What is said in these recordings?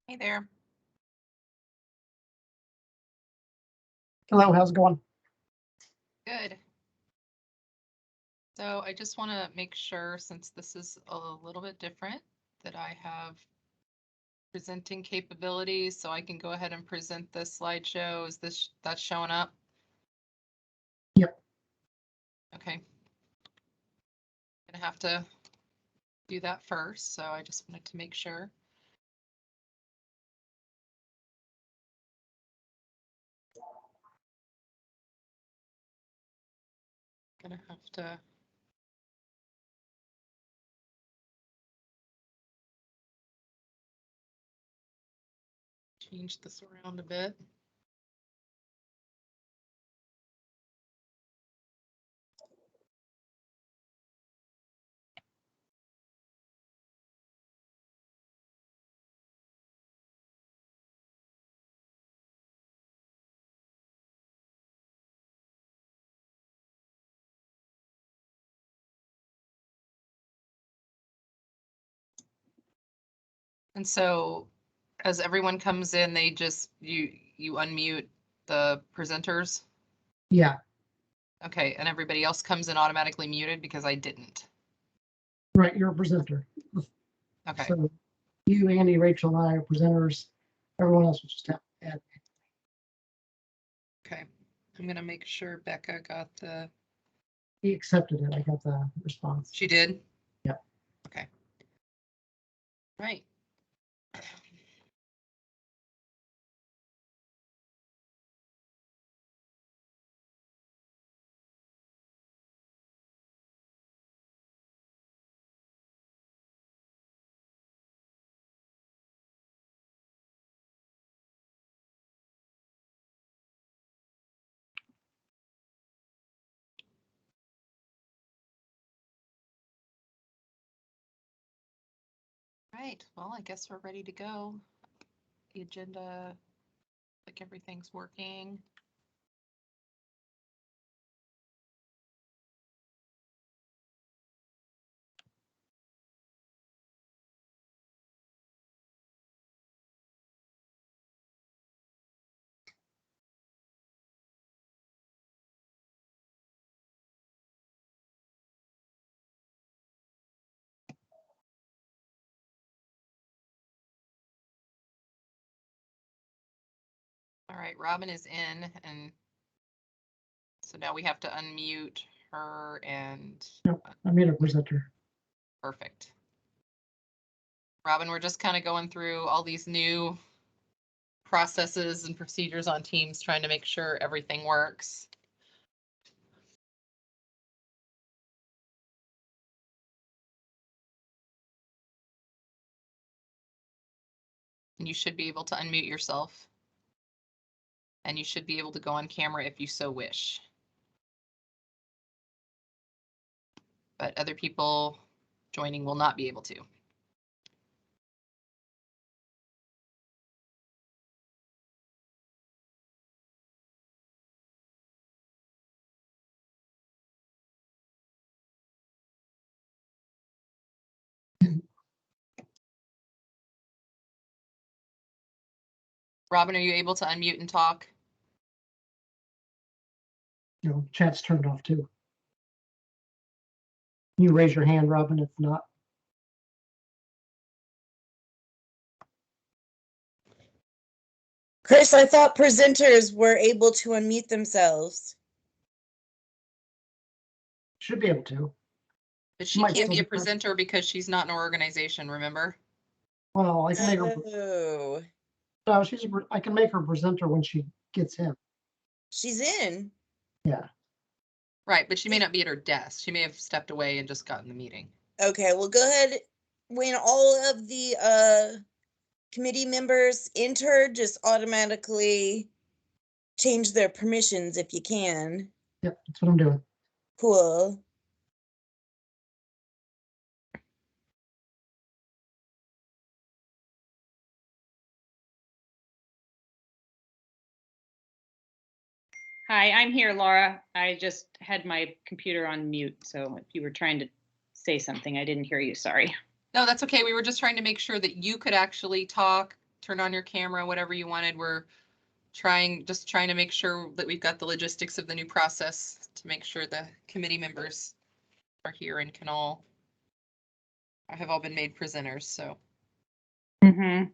Hey there. Hello, how's it going? Good. So I just want to make sure, since this is a little bit different, that I have presenting capabilities, so I can go ahead and present this slideshow. Is that's showing up? Yep. Okay. Gonna have to do that first, so I just wanted to make sure. Gonna have to change this around a bit. And so as everyone comes in, they just, you unmute the presenters? Yeah, Okay, and everybody else comes in automatically muted because I didn't. right, you're a presenter. Okay. So you, Andy, Rachel, and I are presenters. Everyone else will just have to add. Okay, I'm gonna make sure Becca got the. He accepted it. I got the response. She did? Yep. Okay. Right. Right, well, I guess we're ready to go. The agenda, like everything's working. All right, Robin is in, and so now we have to unmute her and. Yep, I made a presenter. Perfect. Robin, we're just kind of going through all these new processes and procedures on Teams, trying to make sure everything works. And you should be able to unmute yourself. And you should be able to go on camera if you so wish. But other people joining will not be able to. Robin, are you able to unmute and talk? You know, chat's turned off too. You raise your hand, Robin, if not. Chris, I thought presenters were able to unmute themselves. Should be able to. But she can't be a presenter because she's not in our organization, remember? Well, I can make her. Oh. No, I can make her presenter when she gets in. She's in. Yeah. Right, but she may not be at her desk. She may have stepped away and just gotten the meeting. Okay, well, go ahead. When all of the committee members enter, just automatically change their permissions if you can. Yep, that's what I'm doing. Cool. Hi, I'm here, Laura. I just had my computer on mute, so if you were trying to say something, I didn't hear you, sorry. No, that's okay. We were just trying to make sure that you could actually talk turn on your camera, whatever you wanted. We're just trying to make sure that we've got the logistics of the new process to make sure the committee members are here and have all been made presenters, so. Mm-hmm.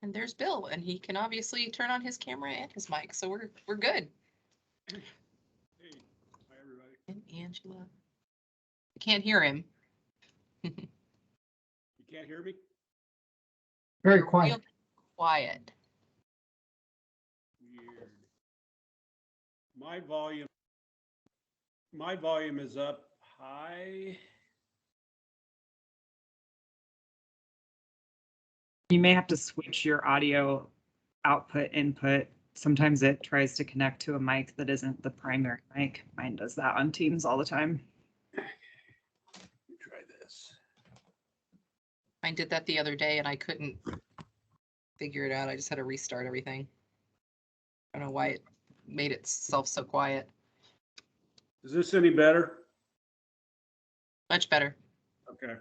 And there's Bill, and he can obviously turn on his camera and his mic, so we're good. Hey, hi everybody. And Angela. I can't hear him. You can't hear me? Very Real quiet. quiet. Weird. My volume is up high. You may have to switch your audio output input. Sometimes it tries to connect to a mic that isn't the primary mic. Mine does that on Teams all the time. Let me try this. I did that the other day and I couldn't figure it out. I just had to restart everything. I don't know why it made itself so quiet. Is this any better? Much better. Okay.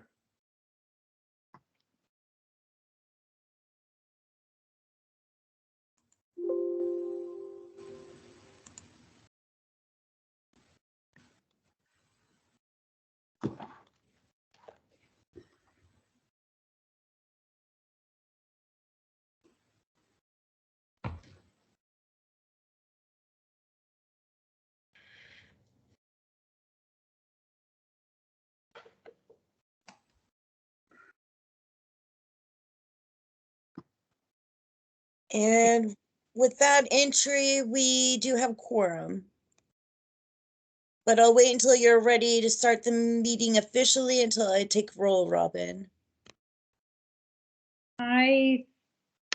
And with that entry, we do have quorum. But I'll wait until you're ready to start the meeting officially until I take roll, Robin. I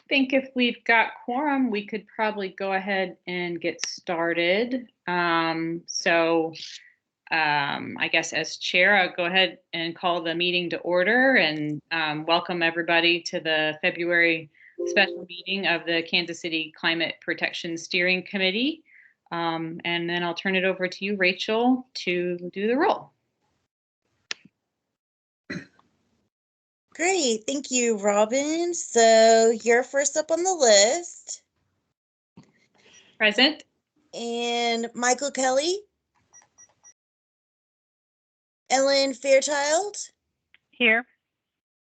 think if we've got quorum, we could probably go ahead and get started. I guess as chair, I'll go ahead and call the meeting to order and welcome everybody to the February special meeting of the Kansas City Climate Protection Steering Committee. And then I'll turn it over to you, Rachel, to do the roll. Great, thank you, Robin. So you're first up on the list. Present. And Michael Kelly. Ellen Fairchild. Here.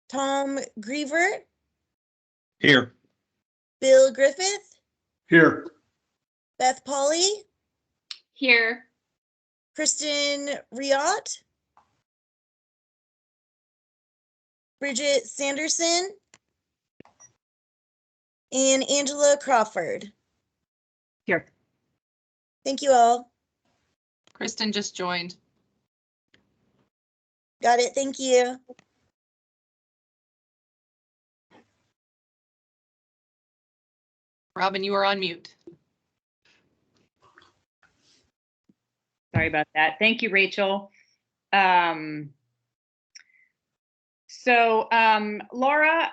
Tom Griever. Here. Bill Griffith. Here. Beth Polly. Here. Kristen Riot. Bridget Sanderson. And Angela Crawford. Here. Thank you all. Kristen just joined. Got it, thank you. Robin, you are on mute. Sorry about that. Thank you, Rachel. Laura,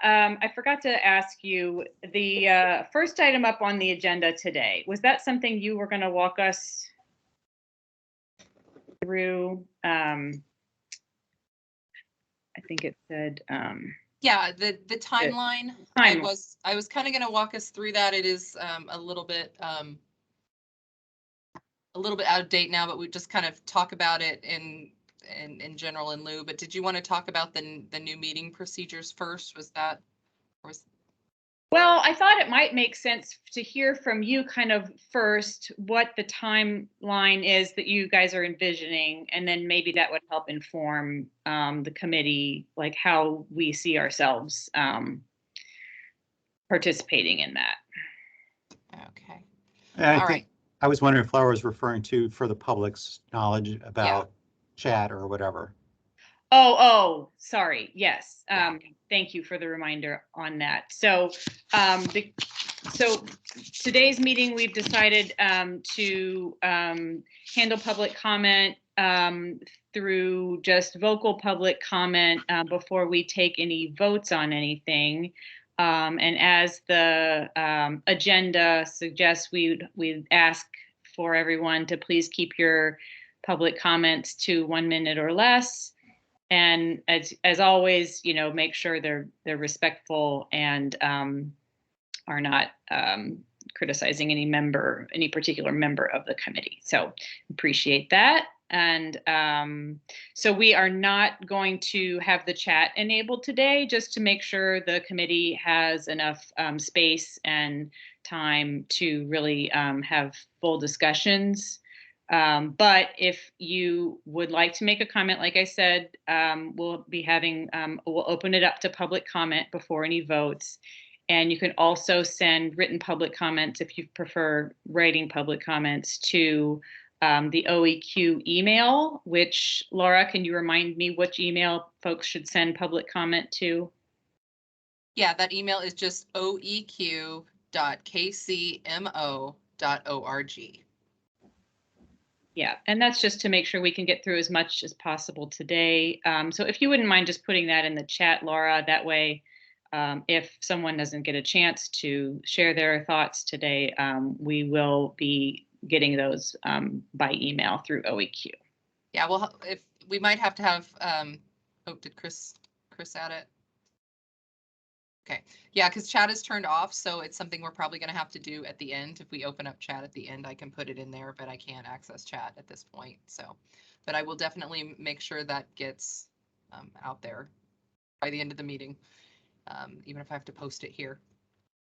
I forgot to ask you, the first item up on the agenda today, was that something you were going to walk us through? I think it said. Yeah, the timeline. I was kind of going to walk us through that. It is a little bit out of date now, but we just kind of talk about it in general in lieu. But did you want to talk about the new meeting procedures first? Well, I thought it might make sense to hear from you kind of first what the timeline is that you guys are envisioning, and then maybe that would help inform the committee, like how we see ourselves participating in that. Okay. I think I was wondering if Laura was referring to for the public's knowledge about chat or whatever. Oh, sorry. Yes. Thank you for the reminder on that. So, so today's meeting, we've decided to handle public comment through just vocal public comment before we take any votes on anything. And as the agenda suggests, we'd ask for everyone to please keep your public comments to 1 minute or less. And as always, you know, make sure they're respectful and are not criticizing any particular member of the committee. So appreciate that. And so we are not going to have the chat enabled today, just to make sure the committee has enough space and time to really have full discussions. But if you would like to make a comment, like I said, we'll open it up to public comment before any votes. And you can also send written public comments if you prefer writing public comments to the OEQ email, which, Laura, can you remind me which email folks should send public comment to? Yeah, that email is just oeq.kcmo.org. Yeah, and that's just to make sure we can get through as much as possible today. So if you wouldn't mind just putting that in the chat, Laura, that way, if someone doesn't get a chance to share their thoughts today, we will be getting those by email through OEQ. Yeah, well, if we might have to have, oh, did Chris add it? Okay, yeah, because chat is turned off, so it's something we're probably going to have to do at the end. If we open up chat at the end, I can put it in there, but I can't access chat at this point. So, but I will definitely make sure that gets out there by the end of the meeting, even if I have to post it here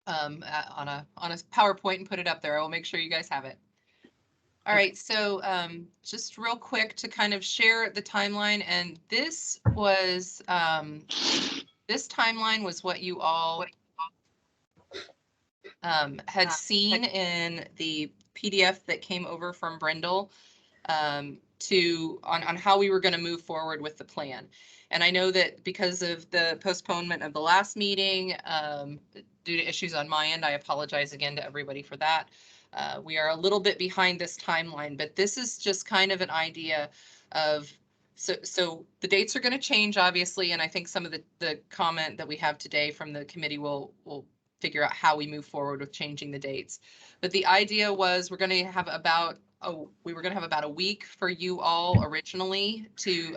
on a PowerPoint and put it up there. I will make sure you guys have it. All right, so just real quick to kind of share the timeline, and this was this timeline was what you all had seen in the PDF that came over from Brindle on how we were going to move forward with the plan. And I know that because of the postponement of the last meeting, due to issues on my end, I apologize again to everybody for that. We are a little bit behind this timeline, but this is just kind of an idea of, so the dates are going to change, obviously, and I think some of the comment that we have today from the committee will figure out how we move forward with changing the dates. But the idea was we're going to have about a week for you all originally to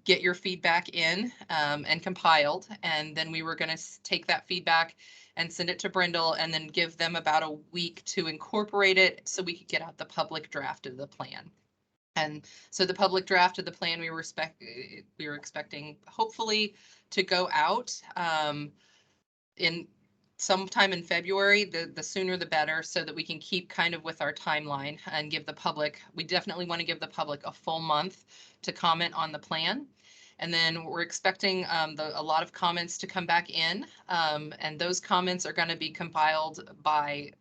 get your feedback in and compiled, and then we were going to take that feedback and send it to Brindle, and then give them about a week to incorporate it so we could get out the public draft of the plan. And so the public draft of the plan we were expecting hopefully to go out in sometime in February. The sooner the better, so that we can keep kind of with our timeline and give the public, we definitely want to give the public a full month to comment on the plan. And then we're expecting a lot of comments to come back in, and those comments are going to be compiled by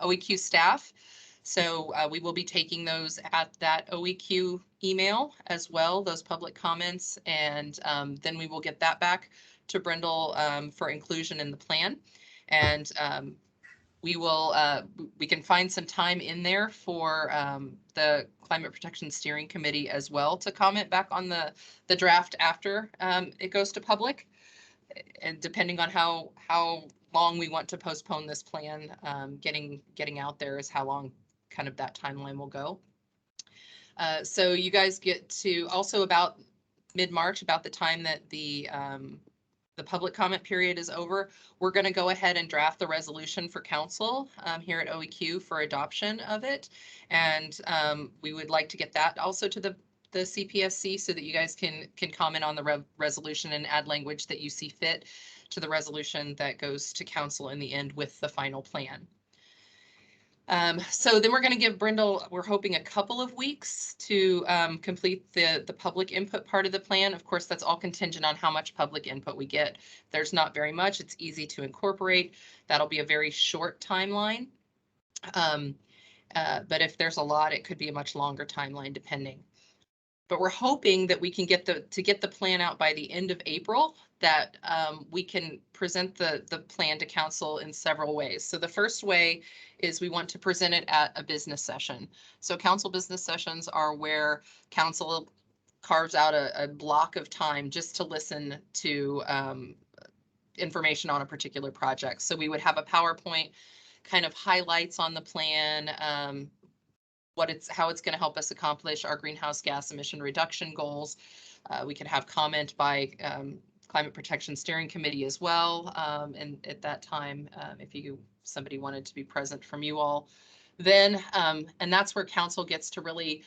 OEQ staff. So we will be taking those at that OEQ email as well, those public comments, and then we will get that back to Brindle for inclusion in the plan. And we can find some time in there for the Climate Protection Steering Committee as well to comment back on the draft after it goes to public. And depending on how long we want to postpone this plan, getting out there is how long kind of that timeline will go. So you guys get to also about mid-March, about the time that the public comment period is over, we're going to go ahead and draft the resolution for council here at OEQ for adoption of it. And we would like to get that also to the CPSC so that you guys can comment on the resolution and add language that you see fit to the resolution that goes to council in the end with the final plan. So then we're going to give Brindle, we're hoping, a couple of weeks to complete the public input part of the plan. Of course, that's all contingent on how much public input we get. If there's not very much, it's easy to incorporate. That'll be a very short timeline. But if there's a lot, it could be a much longer timeline depending. But we're hoping that we can get the plan out by the end of April, that we can present the plan to council in several ways. So the first way is we want to present it at a business session. So council business sessions are where council carves out a block of time just to listen to information on a particular project. So we would have a PowerPoint kind of highlights on the plan, how it's going to help us accomplish our greenhouse gas emission reduction goals. We can have comment by Climate Protection Steering Committee as well. And at that time, if somebody wanted to be present from you all, then, and that's where council gets to really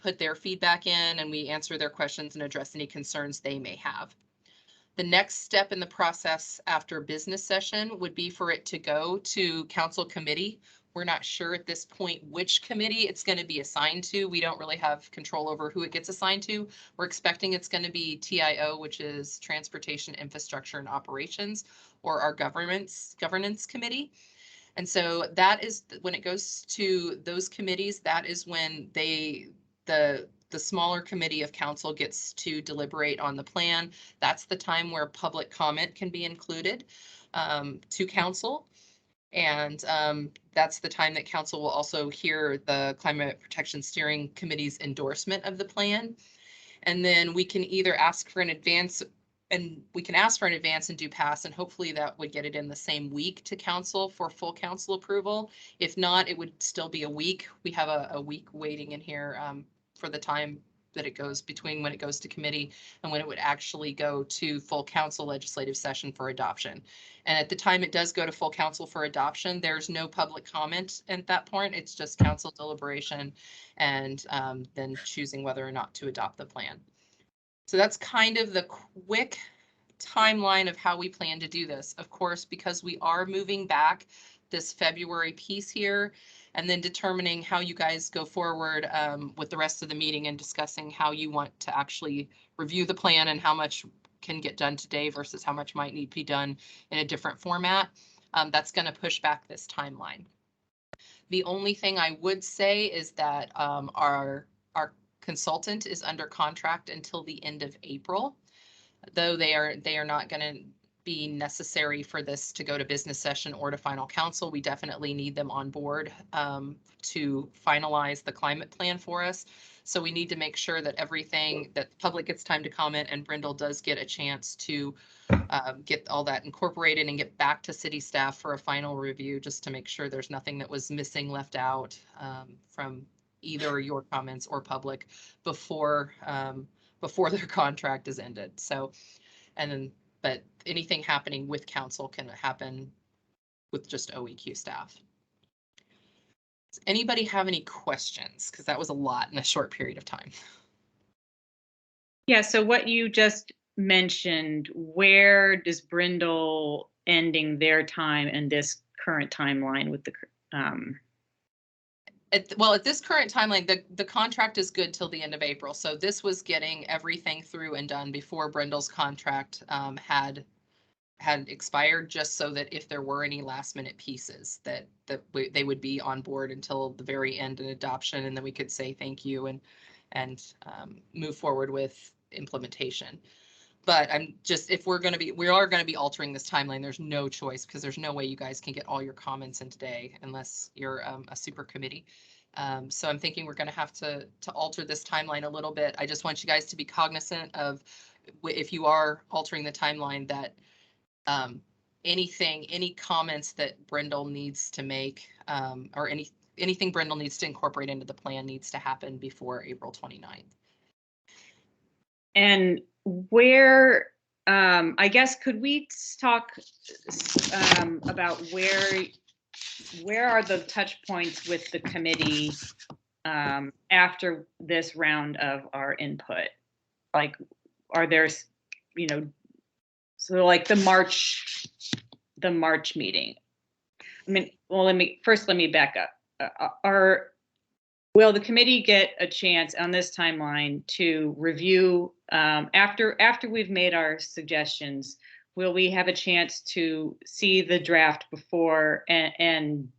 put their feedback in, and we answer their questions and address any concerns they may have. The next step in the process after business session would be for it to go to council committee. We're not sure at this point which committee it's going to be assigned to. We don't really have control over who it gets assigned to. We're expecting it's going to be TIO, which is Transportation, Infrastructure, and Operations, or our governance committee. And so that is when it goes to those committees, that is when the smaller committee of council gets to deliberate on the plan. That's the time where public comment can be included to council. And that's the time that council will also hear the Climate Protection Steering Committee's endorsement of the plan. And then we can either ask for an advance, and we can ask for an advance and do pass, and hopefully that would get it in the same week to council for full council approval. If not, it would still be a week. We have a week waiting in here for the time that it goes between when it goes to committee and when it would actually go to full council legislative session for adoption. And at the time it does go to full council for adoption, there's no public comment at that point. It's just council deliberation and then choosing whether or not to adopt the plan. So that's kind of the quick timeline of how we plan to do this. Of course, because we are moving back this February piece here, and then determining how you guys go forward with the rest of the meeting and discussing how you want to actually review the plan and how much can get done today versus how much might need to be done in a different format. That's going to push back this timeline. The only thing I would say is that our consultant is under contract until the end of April, though they are not going to be necessary for this to go to business session or to final council. We definitely need them on board to finalize the climate plan for us. So we need to make sure that everything, that the public gets time to comment and Brindle does get a chance to get all that incorporated and get back to city staff for a final review, just to make sure there's nothing that was missing, left out from either your comments or public before their contract is ended. So, and then, but anything happening with council can happen with just OEQ staff. Does anybody have any questions? Because that was a lot in a short period of time. Yeah, so what you just mentioned, where does Brindle ending their time in this current timeline with the At this current timeline, the contract is good till the end of April. So this was getting everything through and done before Brindle's contract had expired, just so that if there were any last minute pieces that they would be on board until the very end in adoption, and then we could say thank you and move forward with implementation. But I'm just, if we are going to be altering this timeline, there's no choice, because there's no way you guys can get all your comments in today unless you're a super committee. So I'm thinking we're going to have to alter this timeline a little bit. I just want you guys to be cognizant of, if you are altering the timeline, that any comments that Brindle needs to make, or anything Brindle needs to incorporate into the plan needs to happen before April 29th. And where, I guess, could we talk about where are the touch points with the committee after this round of our input? Like, are there, so like the March meeting? I mean, well, let me back up. Will the committee get a chance on this timeline to review after we've made our suggestions? Will we have a chance to see the draft before and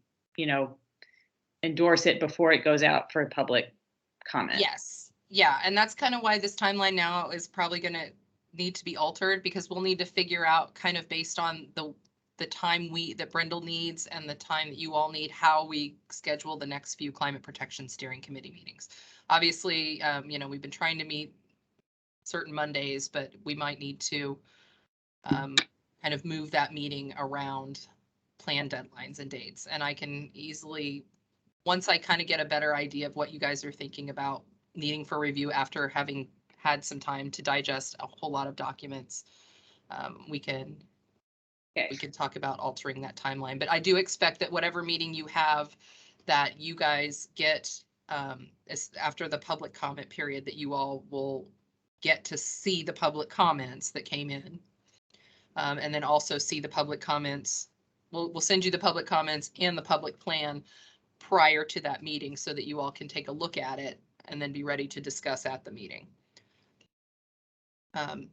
endorse it before it goes out for public comment? Yes, yeah, and that's kind of why this timeline now is probably going to need to be altered, because we'll need to figure out, kind of based on the time that Brindle needs and the time that you all need, how we schedule the next few Climate Protection Steering Committee meetings. Obviously, we've been trying to meet certain Mondays, but we might need to kind of move that meeting around plan deadlines and dates. And I can easily, once I kind of get a better idea of what you guys are thinking about needing for review after having had some time to digest a whole lot of documents, we can talk about altering that timeline. But I do expect that whatever meeting you have, that you guys get after the public comment period, that you all will get to see the public comments that came in. And then also see the public comments. We'll send you the public comments and the public plan prior to that meeting so that you all can take a look at it and then be ready to discuss at the meeting. And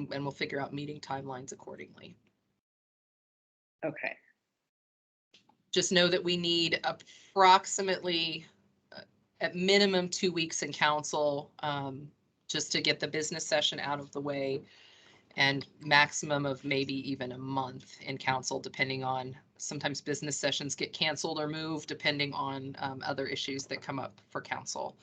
we'll figure out meeting timelines accordingly. Okay. Just know that we need approximately at minimum 2 weeks in council, just to get the business session out of the way, and maximum of maybe even a month in council, depending on, sometimes business sessions get canceled or moved depending on other issues that come up for council.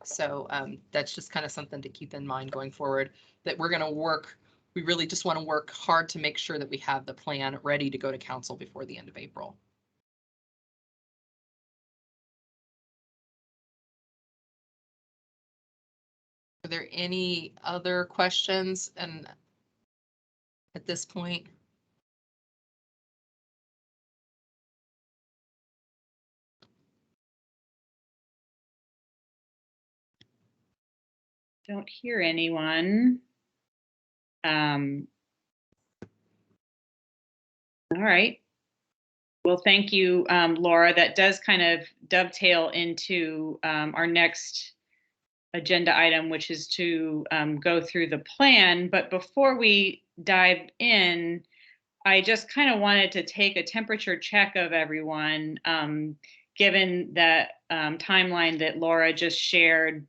So that's just kind of something to keep in mind going forward, that we're going to work. We really just want to work hard to make sure that we have the plan ready to go to council before the end of April. Are there any other questions and at this point? Don't hear anyone. All right. Well, thank you, Laura. That does kind of dovetail into our next agenda item, which is to go through the plan. But before we dive in, I just kind of wanted to take a temperature check of everyone, given that timeline that Laura just shared,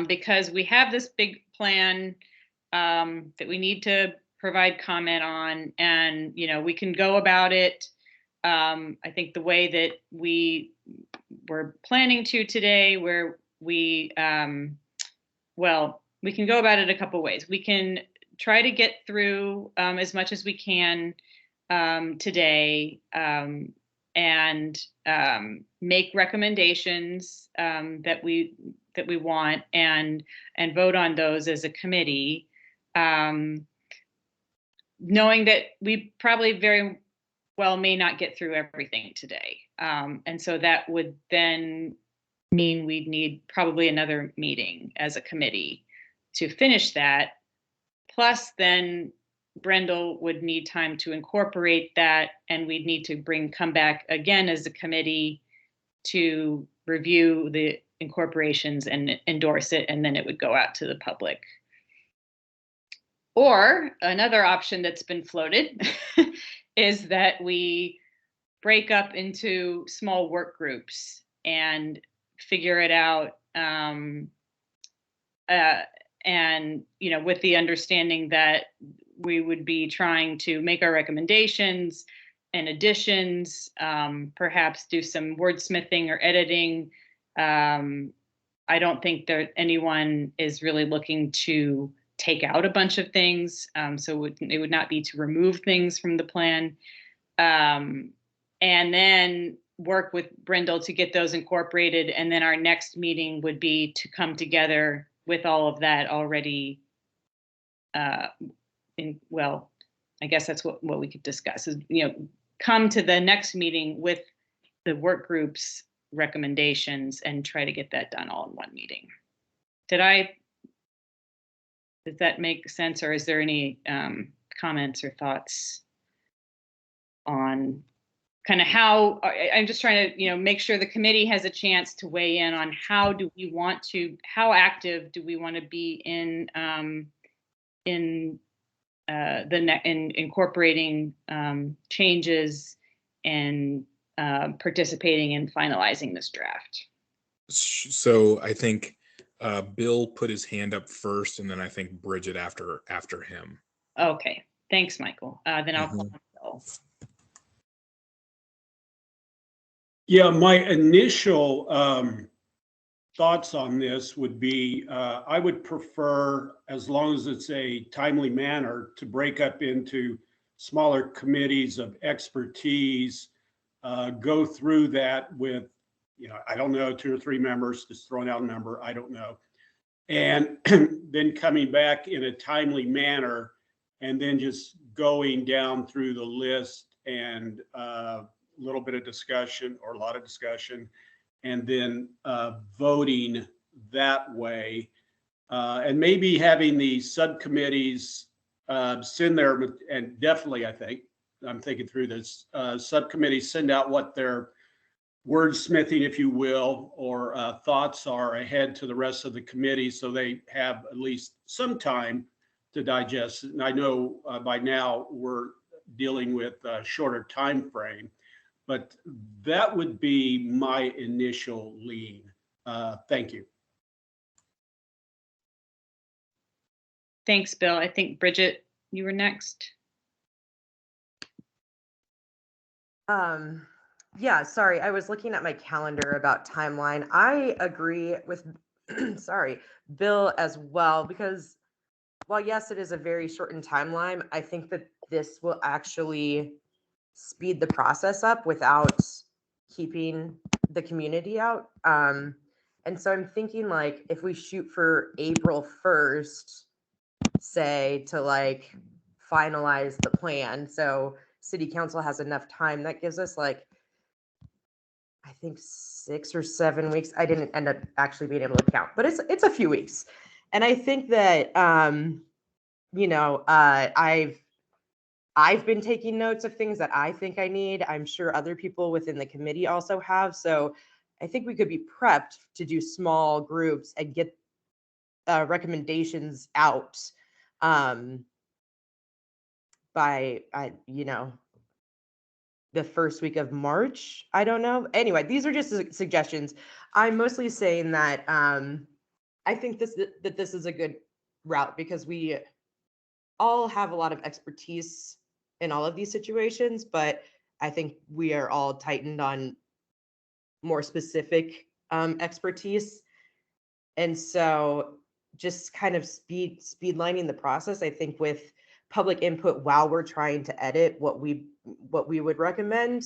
because we have this big plan that we need to provide comment on, and we can go about it. I think the way that we were planning to today, where we we can go about it a couple ways. We can try to get through as much as we can today, and make recommendations that we want, and vote on those as a committee, knowing that we probably very well may not get through everything today. And so that would then mean we'd need probably another meeting as a committee to finish that. Plus then Brendel would need time to incorporate that, and we'd need to come back again as a committee to review the incorporations and endorse it, and then it would go out to the public. Or another option that's been floated is that we break up into small work groups and figure it out, and with the understanding that we would be trying to make our recommendations and additions, perhaps do some wordsmithing or editing. I don't think that anyone is really looking to take out a bunch of things, so it would not be to remove things from the plan, and then work with Brendel to get those incorporated, and then our next meeting would be to come together with all of that already. I guess that's what we could discuss is, come to the next meeting with the work group's recommendations and try to get that done all in one meeting. Does that make sense, or is there any comments or thoughts on kind of how? I'm just trying to, make sure the committee has a chance to weigh in on how active do we want to be in incorporating changes and participating in finalizing this draft. So I think Bill put his hand up first, and then I think Bridget after him. Okay, thanks, Michael. Then I'll call Bill. Yeah, my initial thoughts on this would be, I would prefer, as long as it's a timely manner, to break up into smaller committees of expertise, go through that with, I don't know, 2 or 3 members, just throwing out a number, I don't know. and then coming back in a timely manner, and then just going down through the list and a little bit of discussion or a lot of discussion, and then voting that way. And maybe having the subcommittees send their, and definitely, I think, I'm thinking through this, subcommittees send out what their wordsmithing, if you will, or thoughts are ahead to the rest of the committee, so they have at least some time to digest it. And I know by now we're dealing with a shorter time frame, but that would be my initial lean. Thank you. Thanks, Bill. I think Bridget, you were next. Yeah, sorry, I was looking at my calendar about timeline. I agree with, sorry, Bill as well, because while yes, it is a very shortened timeline, I think that this will actually speed the process up without keeping the community out. And so I'm thinking like if we shoot for April 1st, say, to like finalize the plan, so city council has enough time, that gives us like, I think 6 or 7 weeks. I didn't end up actually being able to count, but it's a few weeks. And I think that you know, I've been taking notes of things that I think I need. I'm sure other people within the committee also have. So I think we could be prepped to do small groups and get recommendations out by, you know, the first week of March. I don't know. Anyway, these are just suggestions. I'm mostly saying that I think this is a good route because we all have a lot of expertise in all of these situations, but I think we are all tightened on more specific expertise. And so just kind of speedlining the process, I think with public input while we're trying to edit what we would recommend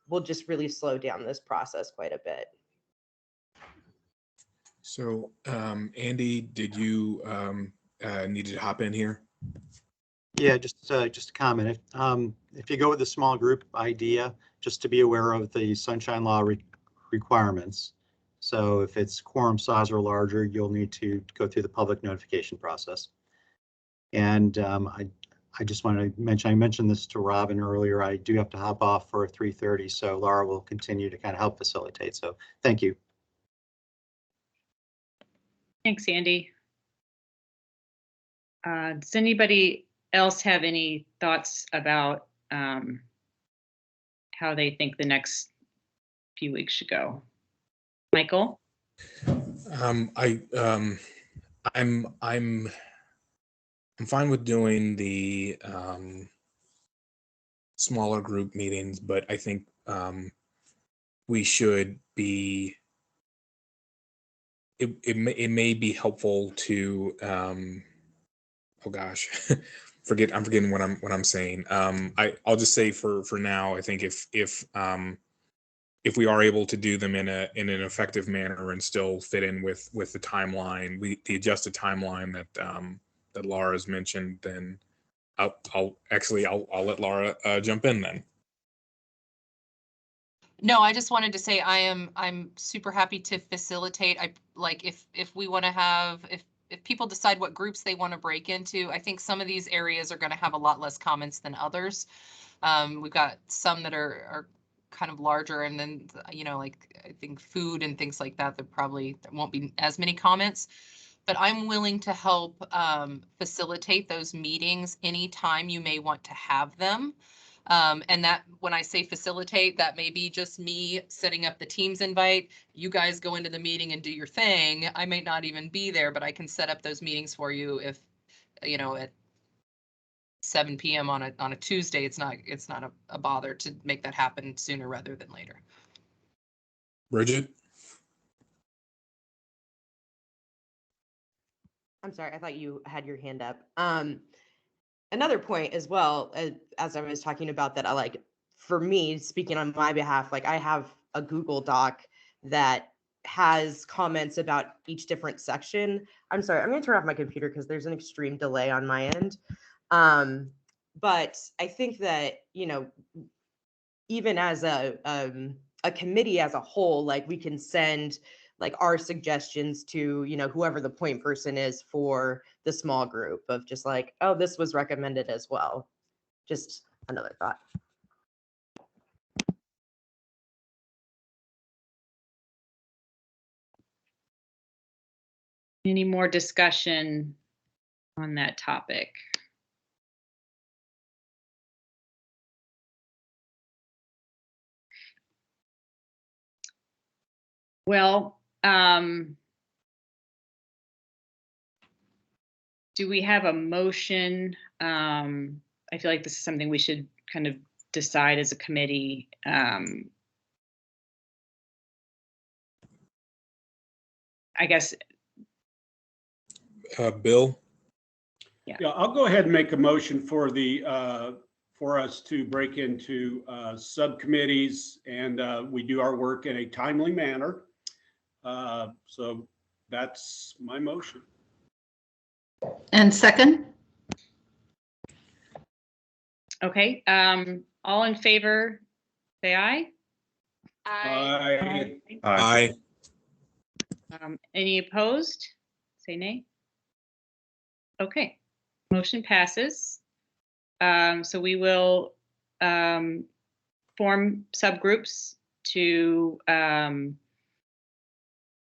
will just really slow down this process quite a bit. So, Andy, did you need to hop in here? Yeah, just a comment. If you go with the small group idea, just to be aware of the sunshine law requirements. So if it's quorum size or larger, you'll need to go through the public notification process. And I just want to mention, I mentioned this to Robin earlier, I do have to hop off for 3:30, so Laura will continue to kind of help facilitate. So thank you. Thanks, Andy. Does anybody else have any thoughts about how they think the next few weeks should go? Michael? I'm fine with doing the smaller group meetings, but I think we should be. It may be helpful to. Oh gosh, I'm forgetting what I'm saying. I'll just say for now, I think if we are able to do them in an effective manner and still fit in with the timeline, the adjusted timeline that Laura's mentioned, then I'll let Laura jump in then. No, I just wanted to say I'm super happy to facilitate. I like if we want to have if people decide what groups they want to break into, I think some of these areas are going to have a lot less comments than others. We've got some that are kind of larger, and then, you know, like I think food and things like that, there won't be as many comments. But I'm willing to help facilitate those meetings anytime you may want to have them. And that when I say facilitate, that may be just me setting up the Teams invite. You guys go into the meeting and do your thing. I may not even be there, but I can set up those meetings for you if, you know, at 7 p.m. on a Tuesday, it's not a bother to make that happen sooner rather than later. Bridget? I'm sorry, I thought you had your hand up. Another point as well, as I was talking about that, I like, for me, speaking on my behalf, like I have a Google Doc that has comments about each different section. I'm sorry, I'm going to turn off my computer because there's an extreme delay on my end. But I think that, you know, even as a committee as a whole, like we can send like our suggestions to, you know, whoever the point person is for the small group of just like, oh, this was recommended as well. Just another thought. Any more discussion on that topic? Well, do we have a motion? I feel like this is something we should kind of decide as a committee. I guess. Bill? Yeah, I'll go ahead and make a motion for the, for us to break into subcommittees and we do our work in a timely manner. So that's my motion. And second? Okay, all in favor, say aye. Aye. Aye. Any opposed? Say nay. Okay, motion passes. So we will form subgroups to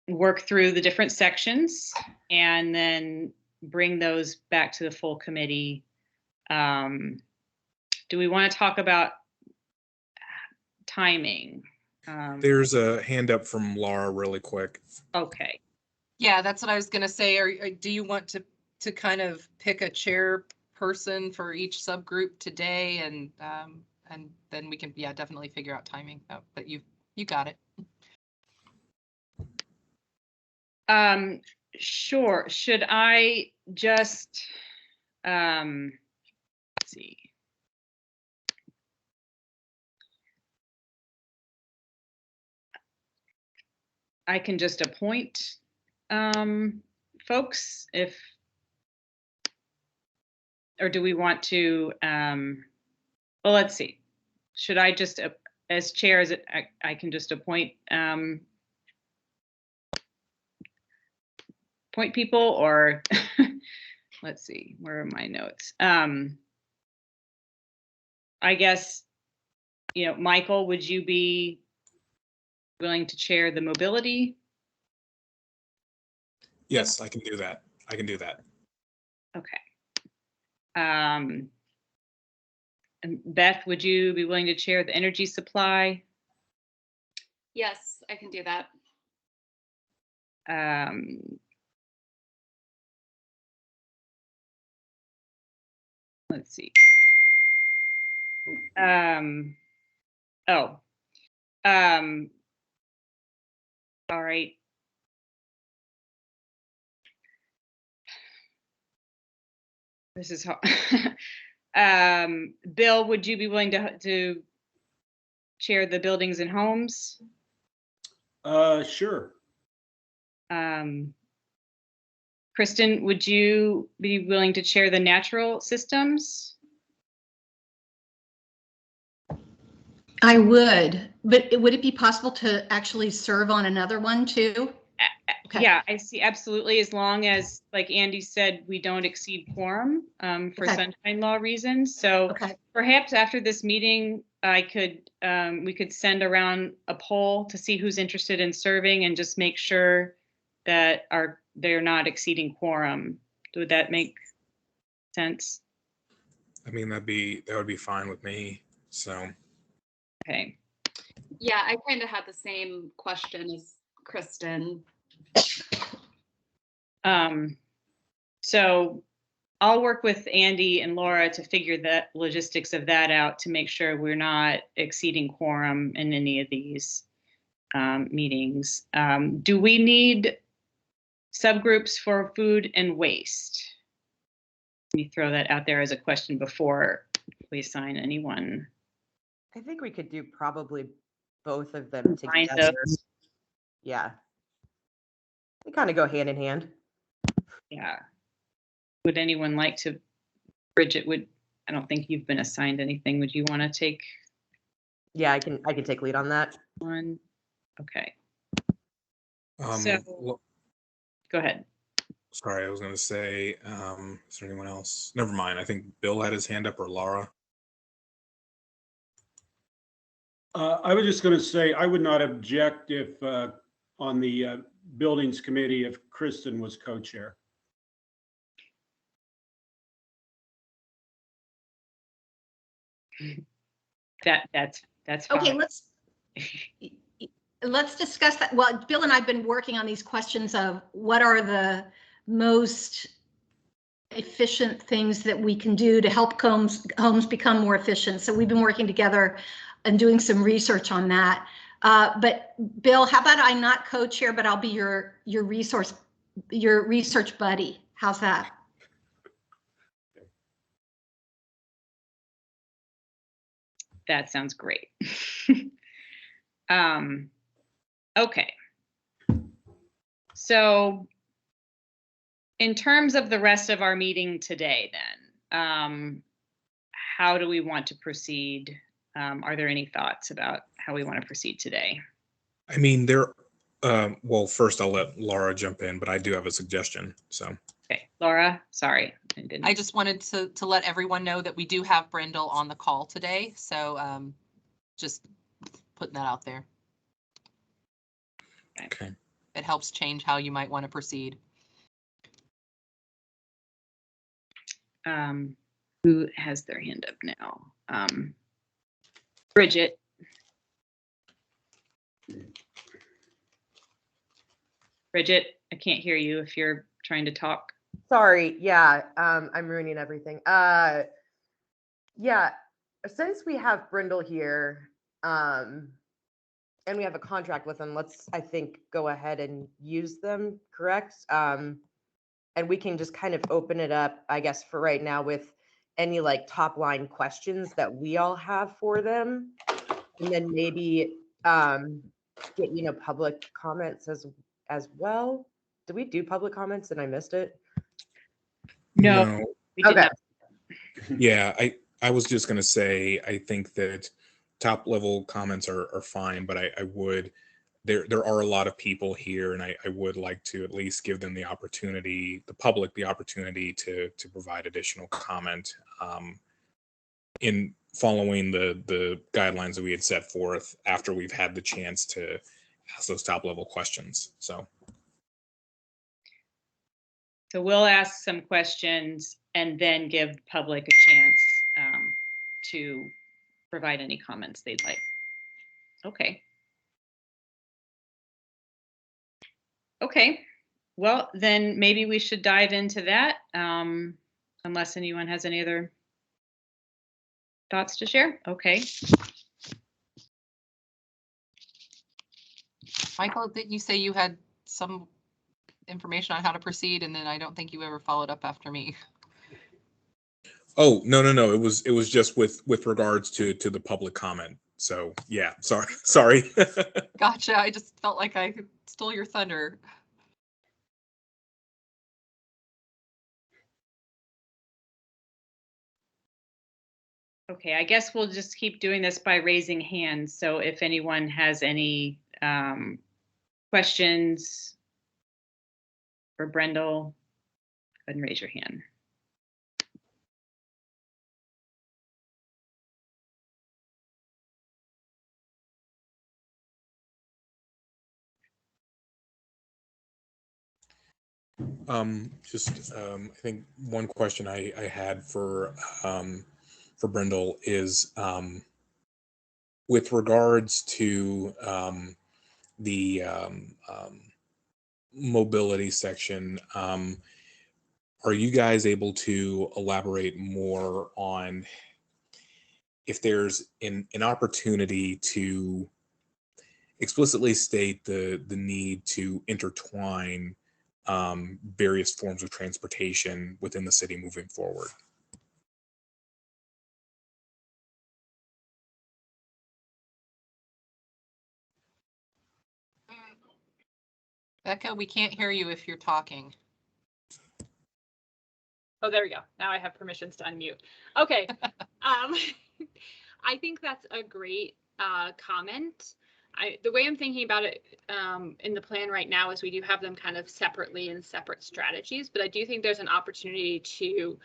work through the different sections and then bring those back to the full committee. Do we want to talk about timing? There's a hand up from Laura really quick. Okay. Yeah, that's what I was gonna say. Do you want to kind of pick a chairperson for each subgroup today, and then we can, yeah, definitely figure out timing. But you got it. Sure. Should I just let's see. I can just appoint folks if, or do we want to, well, let's see. Should I just, as chair, is it, I can just appoint people, or let's see, where are my notes? I guess, you know, Michael, would you be willing to chair the mobility? Yes, I can do that. I can do that. Okay. And Beth, would you be willing to chair the energy supply? Yes, I can do that. Let's see. All right. This is how, Bill, would you be willing to chair the buildings and homes? Sure. Kristen, would you be willing to chair the natural systems? I would, but would it be possible to actually serve on another one too? Okay. Yeah, I see. Absolutely. As long as, like Andy said, we don't exceed quorum for sunshine law reasons. So perhaps after this meeting, I could we could send around a poll to see who's interested in serving and just make sure that they're not exceeding quorum. Would that make sense? I mean, that would be fine with me. So. Okay. Yeah, I kind of had the same question as Kristen. So I'll work with Andy and Laura to figure the logistics of that out to make sure we're not exceeding quorum in any of these meetings. Do we need subgroups for food and waste? Let me throw that out there as a question before we assign anyone. I think we could do probably both of them Combine together. those. Yeah. They kind of go hand in hand. Yeah. Would anyone like to, Bridget, I don't think you've been assigned anything. Would you want to take Yeah, I can take lead on that. one? Okay, Um, So- lo- go ahead. Sorry, I was going to say, is there anyone else? Never mind. I think Bill had his hand up, or Laura. I was just going to say, I would not object if, on the Buildings Committee, if Kristen was co-chair. That's fine. Okay, let's discuss that. Well, Bill and I have been working on these questions of what are the most efficient things that we can do to help homes become more efficient. So we've been working together and doing some research on that. But Bill, how about I not co-chair, but I'll be your research buddy. How's that? That sounds great. Okay. So in terms of the rest of our meeting today, then, how do we want to proceed? Are there any thoughts about how we want to proceed today? I mean, well, first I'll let Laura jump in, but I do have a suggestion. So, Okay, Laura, sorry. I just wanted to let everyone know that we do have Brindle on the call today. So just putting that out there. okay. It helps change how you might want to proceed. Who has their hand up now? Bridget. Bridget, I can't hear you if you're trying to talk. Sorry, yeah, I'm ruining everything. Yeah, since we have Brindle here, and we have a contract with them, let's, I think, go ahead and use them, correct? And we can just kind of open it up, I guess, for right now with any like top line questions that we all have for them. And then maybe get, public comments as well. Did we do public comments and I missed it? No. We did Okay. not. Yeah, I was just going to say, I think that top level comments are fine, but I would, there are a lot of people here, and I would like to at least give them the opportunity, the public, the opportunity to provide additional comment in following the guidelines that we had set forth after we've had the chance to ask those top level questions. So we'll ask some questions and then give the public a chance to provide any comments they'd like. Okay. Okay. Well, then maybe we should dive into that, unless anyone has any other thoughts to share. Okay. Michael, didn't you say you had some information on how to proceed, and then I don't think you ever followed up after me? oh, no, it was just with regards to the public comment. So yeah, sorry. Gotcha. I just felt like I stole your thunder. Okay, I guess we'll just keep doing this by raising hands. So if anyone has any questions for Brindle, go ahead and raise your hand. I think one question I had for Brindle is with regards to the mobility section. Are you guys able to elaborate more on if there's an opportunity to explicitly state the need to intertwine various forms of transportation within the city moving forward? Becca, we can't hear you if you're talking. Oh, there we go. Now I have permissions to unmute. Okay. I think that's a great comment. The way I'm thinking about it in the plan right now is we do have them kind of separately in separate strategies, but I do think there's an opportunity to,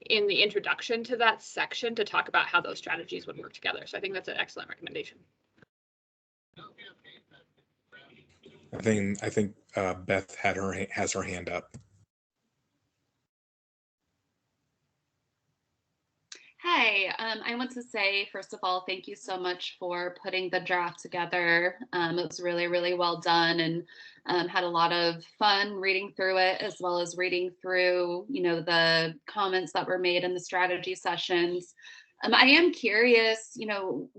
in the introduction to that section, to talk about how those strategies would work together. So I think that's an excellent recommendation. I think Beth has her hand up. Hey, I want to say, first of all, thank you so much for putting the draft together. It was really, really well done, and had a lot of fun reading through it, as well as reading through, the comments that were made in the strategy sessions. I am curious,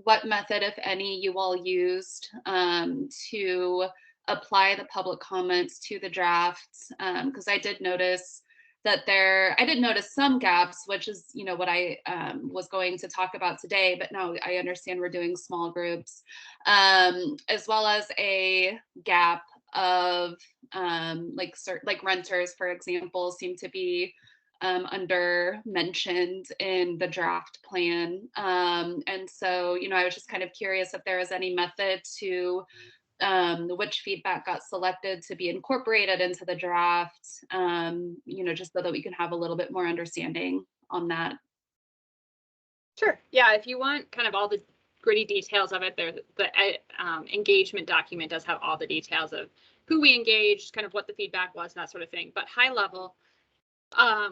what method, if any, you all used to apply the public comments to the drafts, because I did notice that I did notice some gaps, which is, what I was going to talk about today, but no, I understand we're doing small groups, as well as a gap of like renters, for example, seem to be under mentioned in the draft plan. And so, I was just kind of curious if there is any method to which feedback got selected to be incorporated into the draft, just so that we can have a little bit more understanding on that. Sure. Yeah, if you want kind of all the gritty details of it, the engagement document does have all the details of who we engaged, kind of what the feedback was, and that sort of thing. But high level,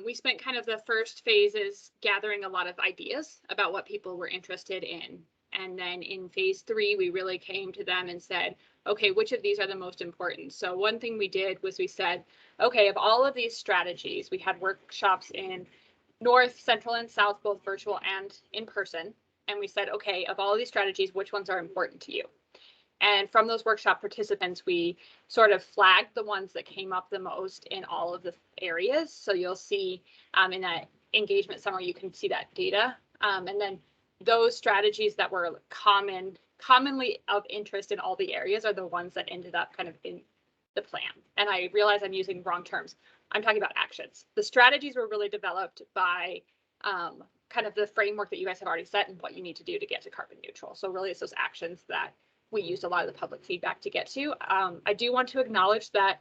we spent kind of the first phases gathering a lot of ideas about what people were interested in. And then in phase 3, we really came to them and said, okay, which of these are the most important? So one thing we did was we said, okay, of all of these strategies, we had workshops in North, Central, and South, both virtual and in person. And we said, okay, of all of these strategies, which ones are important to you? And from those workshop participants, we sort of flagged the ones that came up the most in all of the areas. So you'll see in that engagement summary, you can see that data. And then those strategies that were commonly of interest in all the areas are the ones that ended up kind of in the plan. And I realize I'm using wrong terms. I'm talking about actions. The strategies were really developed by kind of the framework that you guys have already set and what you need to do to get to carbon neutral. So really it's those actions that we used a lot of the public feedback to get to. I do want to acknowledge that,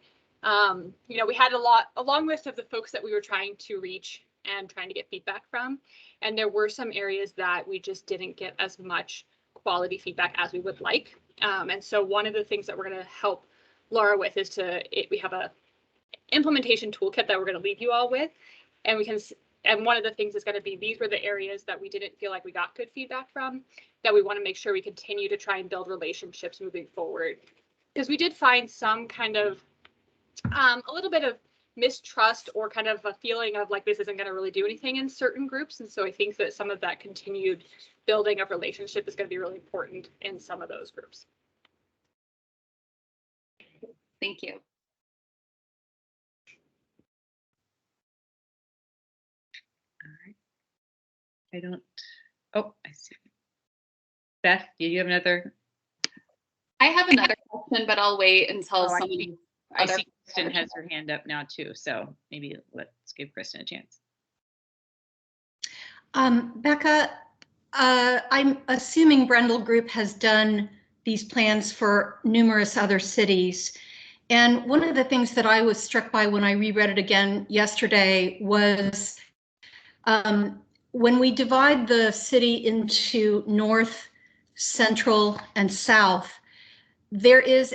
we had a long list of the folks that we were trying to reach and trying to get feedback from. And there were some areas that we just didn't get as much quality feedback as we would like. And so one of the things that we're going to help Laura with is we have a implementation toolkit that we're going to leave you all with. And one of the things is going to be, these were the areas that we didn't feel like we got good feedback from, that we want to make sure we continue to try and build relationships moving forward. Because we did find some kind of, a little bit of mistrust or kind of a feeling of like this isn't going to really do anything in certain groups. And so I think that some of that continued building of relationship is going to be really important in some of those groups. Thank you. I see. Beth, do you have another? I have another question, but I'll wait until somebody. I see Kristen has her hand up now too, so maybe let's give Kristen a chance. Becca, I'm assuming Brendel Group has done these plans for numerous other cities. And one of the things that I was struck by when I reread it again yesterday was when we divide the city into North, Central, and South, there is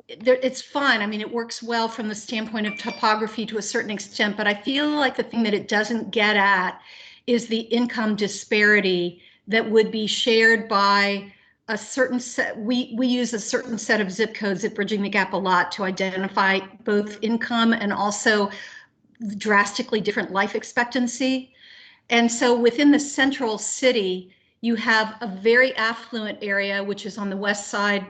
it's fine. I mean, it works well from the standpoint of topography to a certain extent, but I feel like the thing that it doesn't get at is the income disparity that would be shared by a certain set. We use a certain set of zip codes at Bridging the Gap a lot to identify both income and also drastically different life expectancy. And so within the central city, you have a very affluent area, which is on the west side,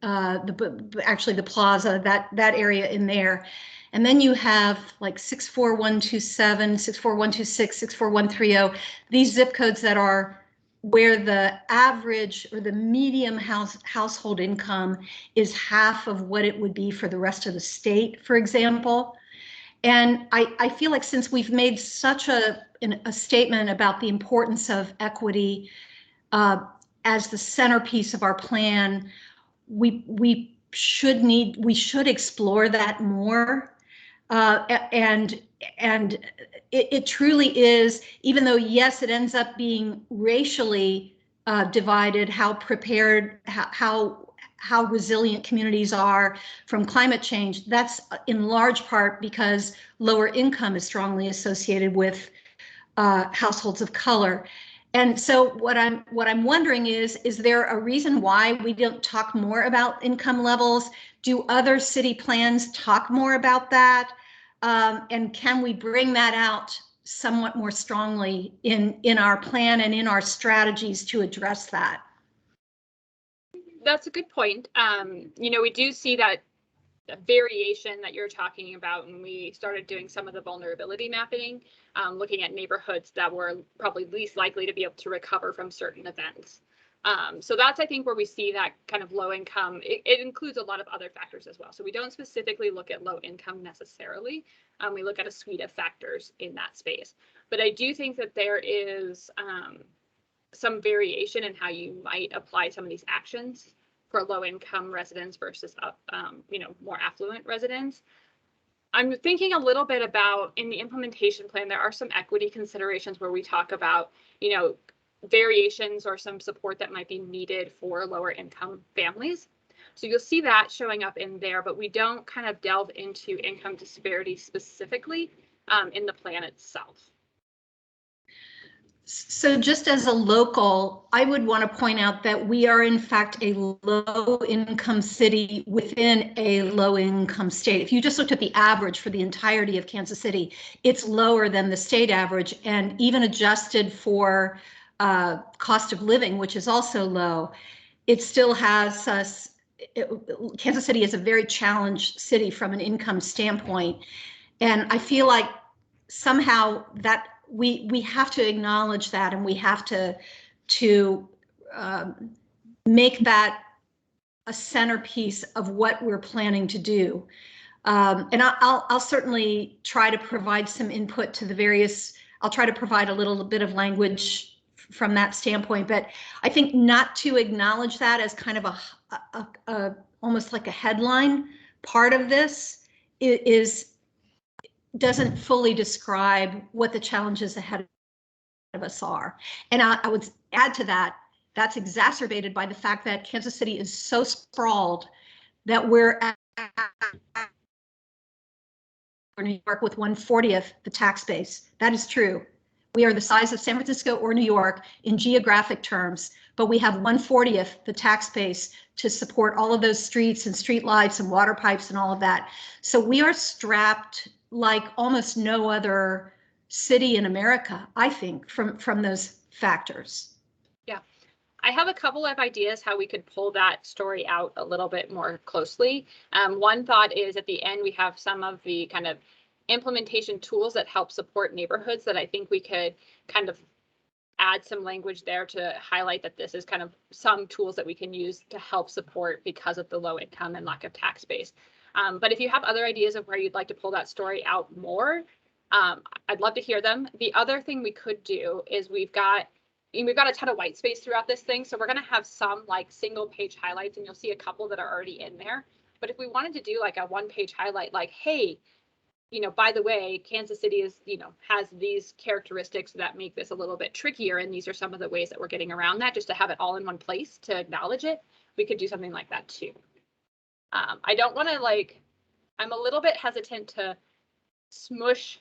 actually the plaza, that area in there. And then you have like 64127, 64126, 64130, these zip codes that are where the average or the medium household income is half of what it would be for the rest of the state, for example. And I feel like since we've made such a statement about the importance of equity as the centerpiece of our plan, we should explore that more. And it truly is, even though, yes, it ends up being racially divided, how prepared, how resilient communities are from climate change. That's in large part because lower income is strongly associated with households of color. And so what I'm wondering is there a reason why we don't talk more about income levels? Do other city plans talk more about that? And can we bring that out somewhat more strongly in our plan and in our strategies to address that? That's a good point. We do see that variation that you're talking about when we started doing some of the vulnerability mapping, looking at neighborhoods that were probably least likely to be able to recover from certain events. So that's, I think, where we see that kind of low income. It includes a lot of other factors as well. So we don't specifically look at low income necessarily. We look at a suite of factors in that space. But I do think that there is some variation in how you might apply some of these actions for low income residents versus more affluent residents. I'm thinking a little bit about, in the implementation plan, there are some equity considerations where we talk about, variations or some support that might be needed for lower income families. So you'll see that showing up in there, but we don't kind of delve into income disparity specifically in the plan itself. So just as a local, I would want to point out that we are in fact a low-income city within a low-income state. If you just looked at the average for the entirety of Kansas City, it's lower than the state average, and even adjusted for cost of living, which is also low, it still has us. Kansas City is a very challenged city from an income standpoint, and I feel like somehow that we have to acknowledge that, and we have to make that a centerpiece of what we're planning to do. And I'll certainly try to provide some input to the various. I'll try to provide a little bit of language from that standpoint, but I think not to acknowledge that as kind of a almost like a headline part of this doesn't fully describe what the challenges ahead of us are. And I would add to that, that's exacerbated by the fact that Kansas City is so sprawled that we're at New York with 1/40th the tax base. That is true. We are the size of San Francisco or New York in geographic terms, but we have 1/40th the tax base to support all of those streets and street lights and water pipes and all of that. So we are strapped like almost no other city in America, I think, from those factors. Yeah, I have a couple of ideas how we could pull that story out a little bit more closely. One thought is at the end, we have some of the kind of implementation tools that help support neighborhoods that I think we could kind of add some language there to highlight that this is kind of some tools that we can use to help support because of the low income and lack of tax base. But if you have other ideas of where you'd like to pull that story out more, I'd love to hear them. The other thing we could do is we've got a ton of white space throughout this thing. So we're going to have some like single page highlights, and you'll see a couple that are already in there. But if we wanted to do like a 1-page highlight, like, hey, by the way, Kansas City is, has these characteristics that make this a little bit trickier. And these are some of the ways that we're getting around that, just to have it all in one place to acknowledge it. We could do something like that too. I don't want to I'm a little bit hesitant to smush,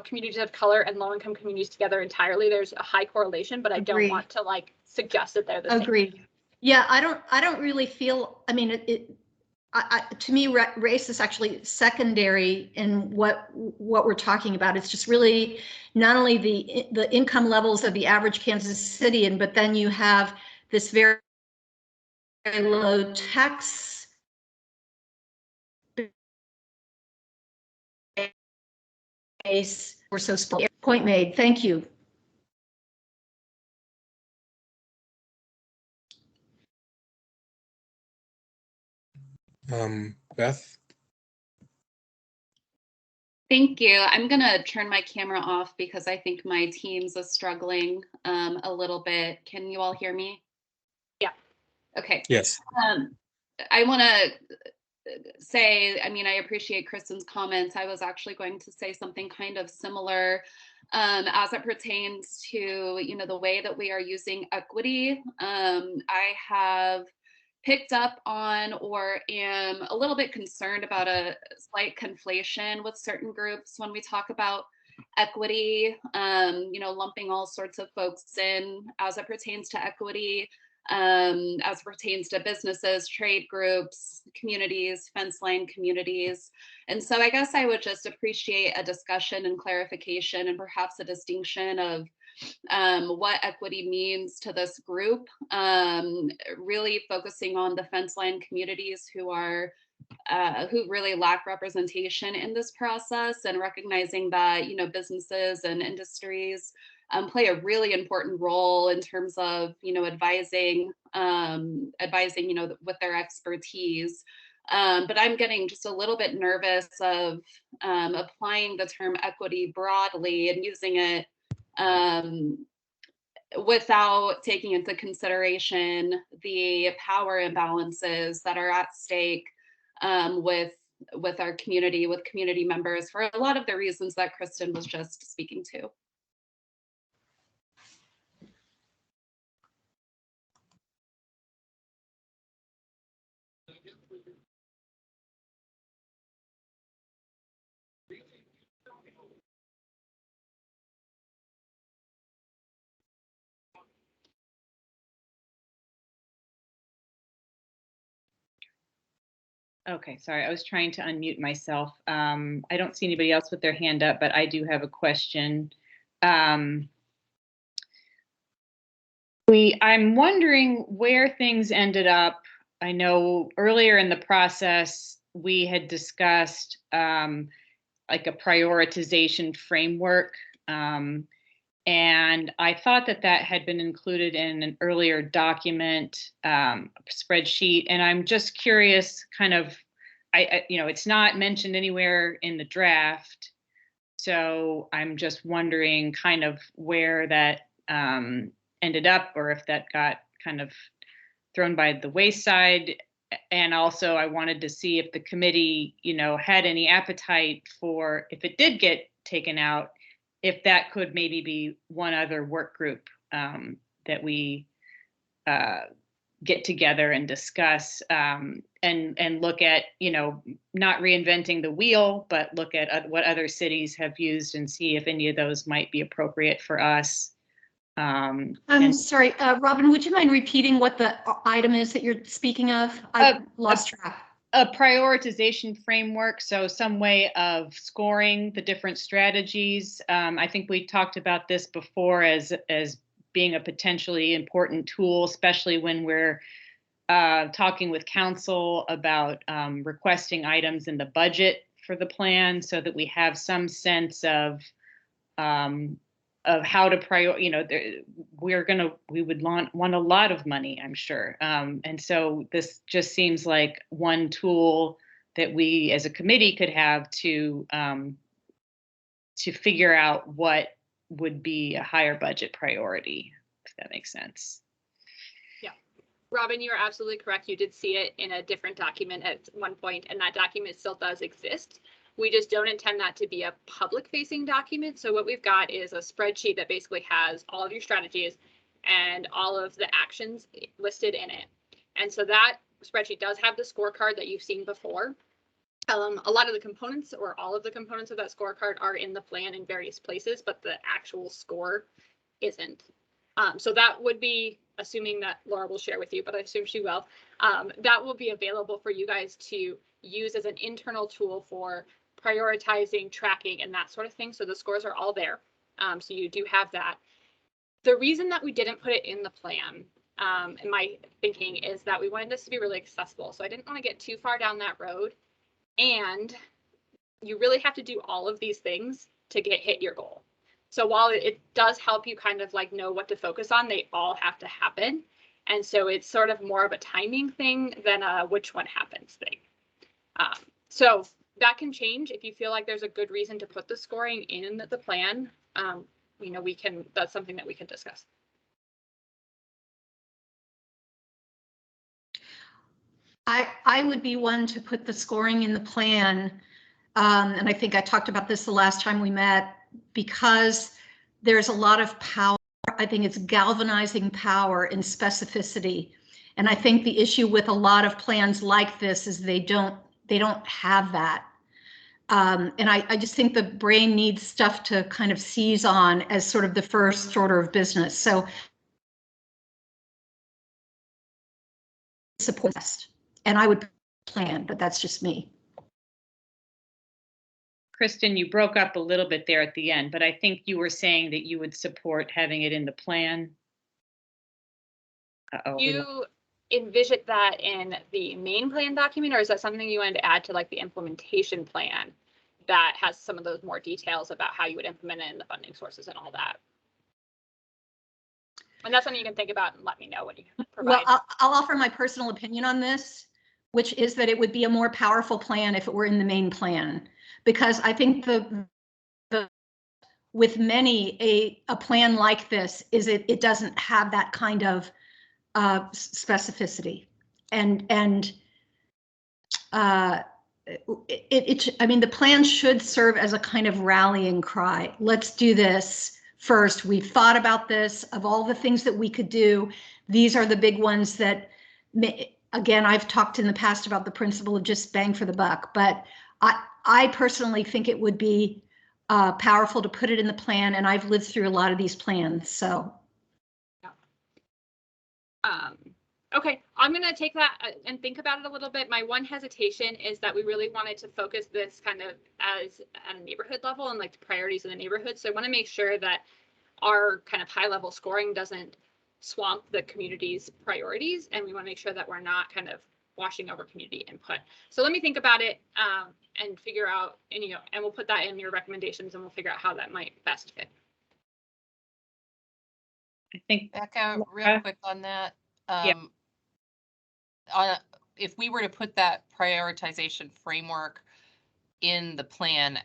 communities of color and low income communities together entirely. There's a high correlation, but I don't want to suggest that they're the same. Agreed. Yeah, I don't really feel, I mean, to me, race is actually secondary in what we're talking about. It's just really not only the income levels of the average Kansas Citian, but then you have this very, very low tax base. We're so split. Point made. Thank you. Beth? Thank you. I'm gonna turn my camera off because I think my Teams is struggling a little bit. Can you all hear me? Yeah. Okay. Yes. I want to say, I mean, I appreciate Kristen's comments. I was actually going to say something kind of similar as it pertains to, you know, the way that we are using equity. I have picked up on or am a little bit concerned about a slight conflation with certain groups when we talk about equity, you know, lumping all sorts of folks in as it pertains to equity, as pertains to businesses, trade groups, communities, fence line communities. And so I guess I would just appreciate a discussion and clarification and perhaps a distinction of what equity means to this group, really focusing on the fence line communities who are who really lack representation in this process, and recognizing that, you know, businesses and industries play a really important role in terms of, you know, advising, you know, with their expertise. But I'm getting just a little bit nervous of applying the term equity broadly and using it without taking into consideration the power imbalances that are at stake with our community, with community members, for a lot of the reasons that Kristen was just speaking to. Okay, sorry, I was trying to unmute myself. I don't see anybody else with their hand up, but I do have a question. I'm wondering where things ended up. I know earlier in the process, we had discussed like a prioritization framework. And I thought that that had been included in an earlier document, spreadsheet. And I'm just curious, kind of, you know, it's not mentioned anywhere in the draft. So I'm just wondering kind of where that ended up, or if that got kind of thrown by the wayside. And also I wanted to see if the committee, you know, had any appetite for, if it did get taken out, if that could maybe be one other work group that we get together and discuss, and look at, you know, not reinventing the wheel, but look at what other cities have used and see if any of those might be appropriate for us. I'm sorry, Robin, would you mind repeating what the item is that you're speaking of? I lost track. A prioritization framework, so some way of scoring the different strategies. I think we talked about this before as being a potentially important tool, especially when we're talking with council about requesting items in the budget for the plan, so that we have some sense of how to you know, we would want a lot of money, I'm sure. And so this just seems like one tool that we as a committee could have to figure out what would be a higher budget priority, if that makes sense. Yeah, Robin, you are absolutely correct. You did see it in a different document at one point, and that document still does exist. We just don't intend that to be a public facing document. So what we've got is a spreadsheet that basically has all of your strategies and all of the actions listed in it. And so that spreadsheet does have the scorecard that you've seen before. A lot of the components, or all of the components of that scorecard, are in the plan in various places, but the actual score isn't. So that would be, assuming that Laura will share with you, but I assume she will, that will be available for you guys to use as an internal tool for prioritizing, tracking, and that sort of thing. So the scores are all there. So you do have that. The reason that we didn't put it in the plan, in my thinking, is that we wanted this to be really accessible. So I didn't want to get too far down that road. And you really have to do all of these things to hit your goal. So while it does help you kind of like know what to focus on, they all have to happen. And so it's sort of more of a timing thing than a which one happens thing. So that can change if you feel like there's a good reason to put the scoring in the plan. You know, that's something that we can discuss. I would be one to put the scoring in the plan. And I think I talked about this the last time we met, because there's a lot of power. I think it's galvanizing power in specificity. And I think the issue with a lot of plans like this is they don't have that. And I just think the brain needs stuff to kind of seize on as sort of the first order of business. So support, and I would plan, but that's just me. Kristen, you broke up a little bit there at the end, but I think you were saying that you would support having it in the plan. Uh-oh. You envision that in the main plan document, or is that something you wanted to add to like the implementation plan that has some of those more details about how you would implement it and the funding sources and all that? And that's something you can think about and let me know when you provide. Well, I'll offer my personal opinion on this, which is that it would be a more powerful plan if it were in the main plan, because I think with many a plan like this is it doesn't have that kind of specificity, and I mean, the plan should serve as a kind of rallying cry. Let's do this first. We've thought about this. Of all the things that we could do, these are the big ones that, again, I've talked in the past about the principle of just bang for the buck, but I personally think it would be powerful to put it in the plan, and I've lived through a lot of these plans, so. Okay, I'm going to take that and think about it a little bit. My one hesitation is that we really wanted to focus this kind of as at a neighborhood level and like the priorities in the neighborhood. So I want to make sure that our kind of high level scoring doesn't swamp the community's priorities. And we want to make sure that we're not kind of washing over community input. So let me think about it and figure out, and we'll put that in your recommendations and we'll figure out how that might best fit. I think Becca, real quick on that. If we were to put that prioritization framework in the plan,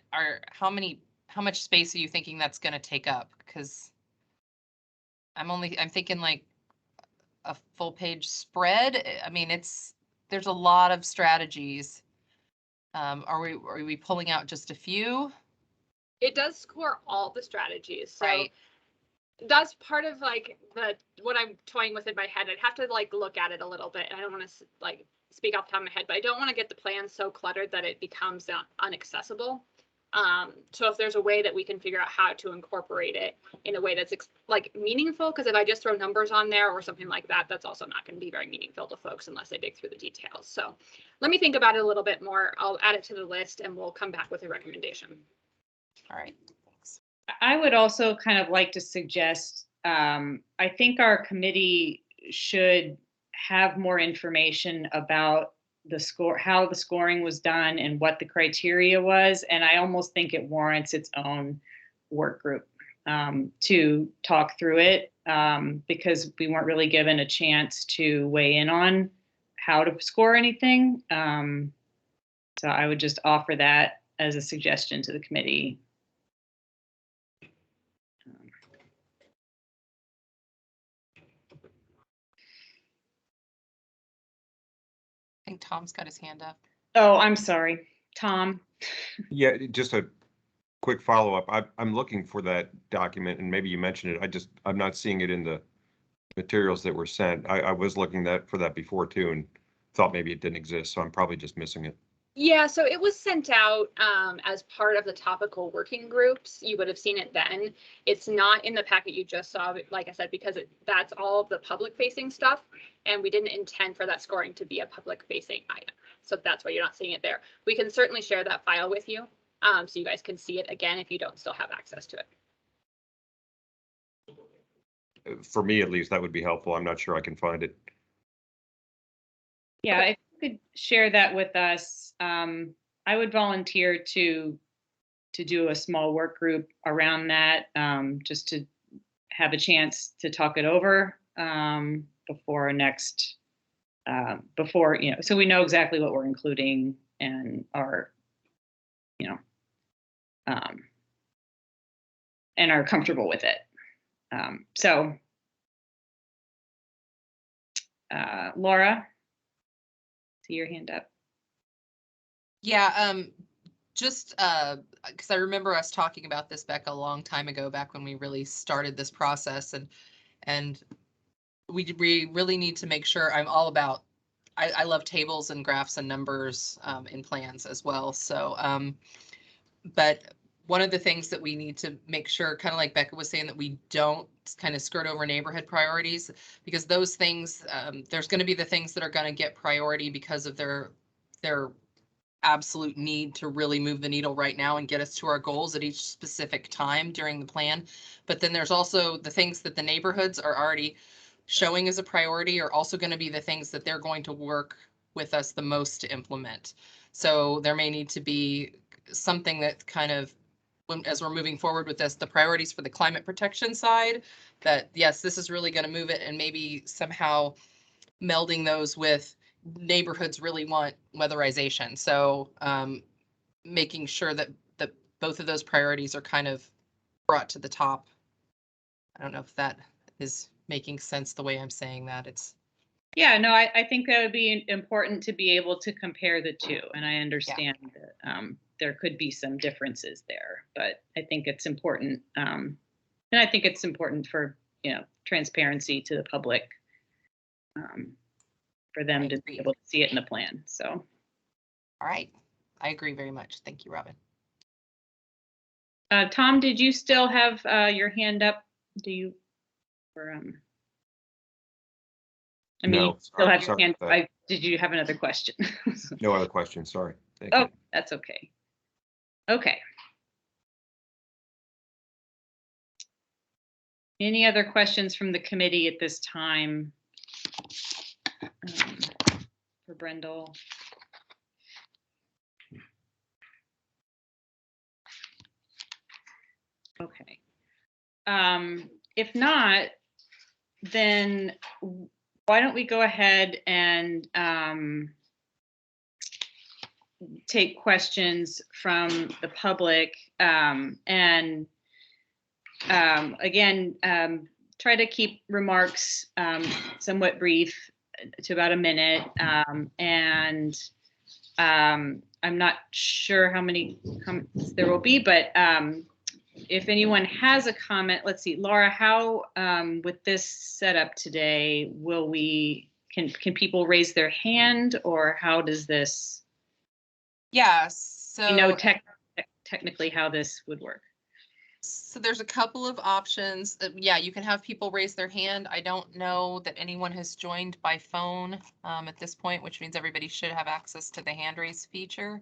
how much space are you thinking that's going to take up? Because I'm thinking like a full page spread. I mean, there's a lot of strategies. Are we pulling out just a few? It does score all the strategies. So right. That's part of like what I'm toying with in my head. I'd have to like look at it a little bit. I don't want to like speak off the top of my head, but I don't want to get the plan so cluttered that it becomes unaccessible. So if there's a way that we can figure out how to incorporate it in a way that's like meaningful, because if I just throw numbers on there or something like that, that's also not going to be very meaningful to folks unless they dig through the details. So let me think about it a little bit more. I'll add it to the list and we'll come back with a recommendation. All right. I would also kind of like to suggest, I think our committee should have more information about the score, how the scoring was done and what the criteria was. And I almost think it warrants its own work group to talk through it because we weren't really given a chance to weigh in on how to score anything. So I would just offer that as a suggestion to the committee. I think Tom's got his hand up. Oh, I'm sorry, Tom. Yeah, just a quick follow-up. I'm looking for that document, and maybe you mentioned it. I'm not seeing it in the materials that were sent. I was looking for that before too, and thought maybe it didn't exist, so I'm probably just missing it. Yeah, so it was sent out as part of the topical working groups. You would have seen it then. It's not in the packet you just saw, like I said, because that's all of the public facing stuff. And we didn't intend for that scoring to be a public facing item. So that's why you're not seeing it there. We can certainly share that file with you so you guys can see it again if you don't still have access to it. For me, at least, that would be helpful. I'm not sure I can find it. Yeah, if you could share that with us, I would volunteer to do a small work group around that, just to have a chance to talk it over before next, so we know exactly what we're including are, and are comfortable with it. So, Laura, see your hand up. Yeah, just because I remember us talking about this back a long time ago, back when we really started this process, and we really need to make sure. I'm all about. I love tables and graphs and numbers in plans as well. So, but one of the things that we need to make sure, kind of like Becca was saying, that we don't kind of skirt over neighborhood priorities, because those things, there's going to be the things that are going to get priority because of their absolute need to really move the needle right now and get us to our goals at each specific time during the plan. But then there's also the things that the neighborhoods are already showing as a priority are also going to be the things that they're going to work with us the most to implement. So there may need to be something that kind of, as we're moving forward with this, the priorities for the climate protection side, that yes, this is really going to move it, and maybe somehow melding those with neighborhoods really want weatherization. So making sure that both of those priorities are kind of brought to the top. I don't know if that is making sense the way I'm saying that. It's Yeah, no, I think that would be important to be able to compare the two. And I understand that there could be some differences there, but I think it's important. And I think it's important for, transparency to the public, for them to be able to see it in the plan. So. All right. I agree very much. Thank you, Robin. Tom, did you still have your hand up? Do you, or I mean, No, you still have your sorry hand. about that. Did you have another question? No other questions, sorry. Thank Oh, you. that's okay. Okay. Any other questions from the committee at this time? For Brendel? Okay. If not, then why don't we go ahead and take questions from the public, and again, try to keep remarks somewhat brief, to about a minute, and I'm not sure how many comments there will be, but if anyone has a comment, let's see, Laura, how with this setup today, can people raise their hand, or how does this? Yeah, so Technically how this would work. So there's a couple of options. Yeah, you can have people raise their hand. I don't know that anyone has joined by phone at this point, which means everybody should have access to the hand raise feature.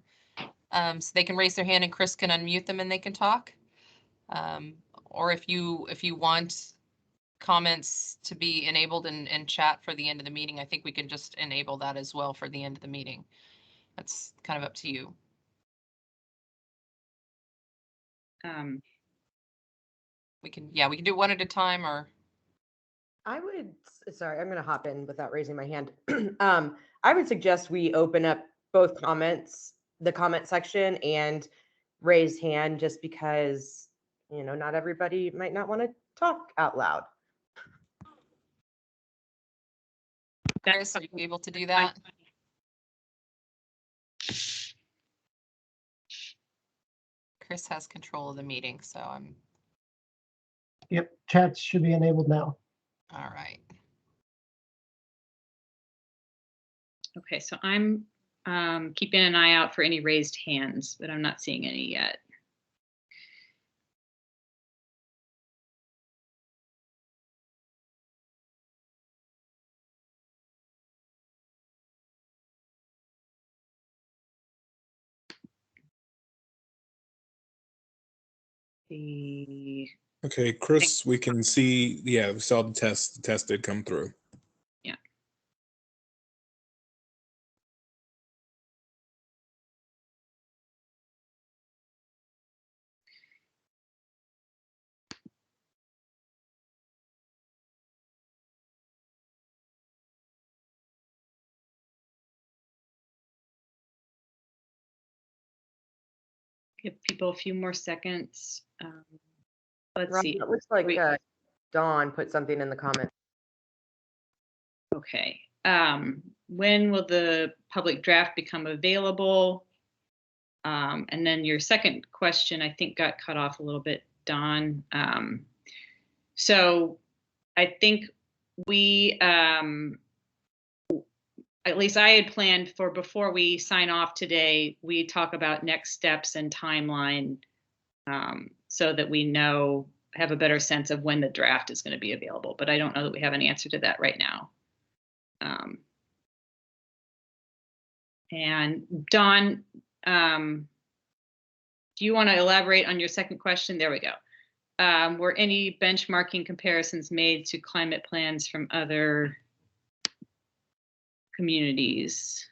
So they can raise their hand and Chris can unmute them and they can talk. Or if you want comments to be enabled in chat for the end of the meeting, I think we can just enable that as well for the end of the meeting. That's kind of up to you. We can do one at a time, or sorry, I'm going to hop in without raising my hand. I would suggest we open up both comments, the comment section and raise hand, just because, not everybody might not want to talk out loud. Chris, are you able to do that? Chris has control of the meeting, so I'm. Yep, chats should be enabled now. All right. Okay, so I'm keeping an eye out for any raised hands, but I'm not seeing any yet. Okay, Chris, we can see, yeah, we saw the test. The test did come through. Yeah. Give people a few more seconds. Let's Rob, see. it looks like Wait. Dawn put something in the comment. Okay. When will the public draft become available? And then your second question, I think, got cut off a little bit, Dawn. So I think we, at least I had planned for before we sign off today, we talk about next steps and timeline, so that we have a better sense of when the draft is going to be available. But I don't know that we have an answer to that right now. And Dawn, do you want to elaborate on your second question? There we go. Were any benchmarking comparisons made to climate plans from other communities?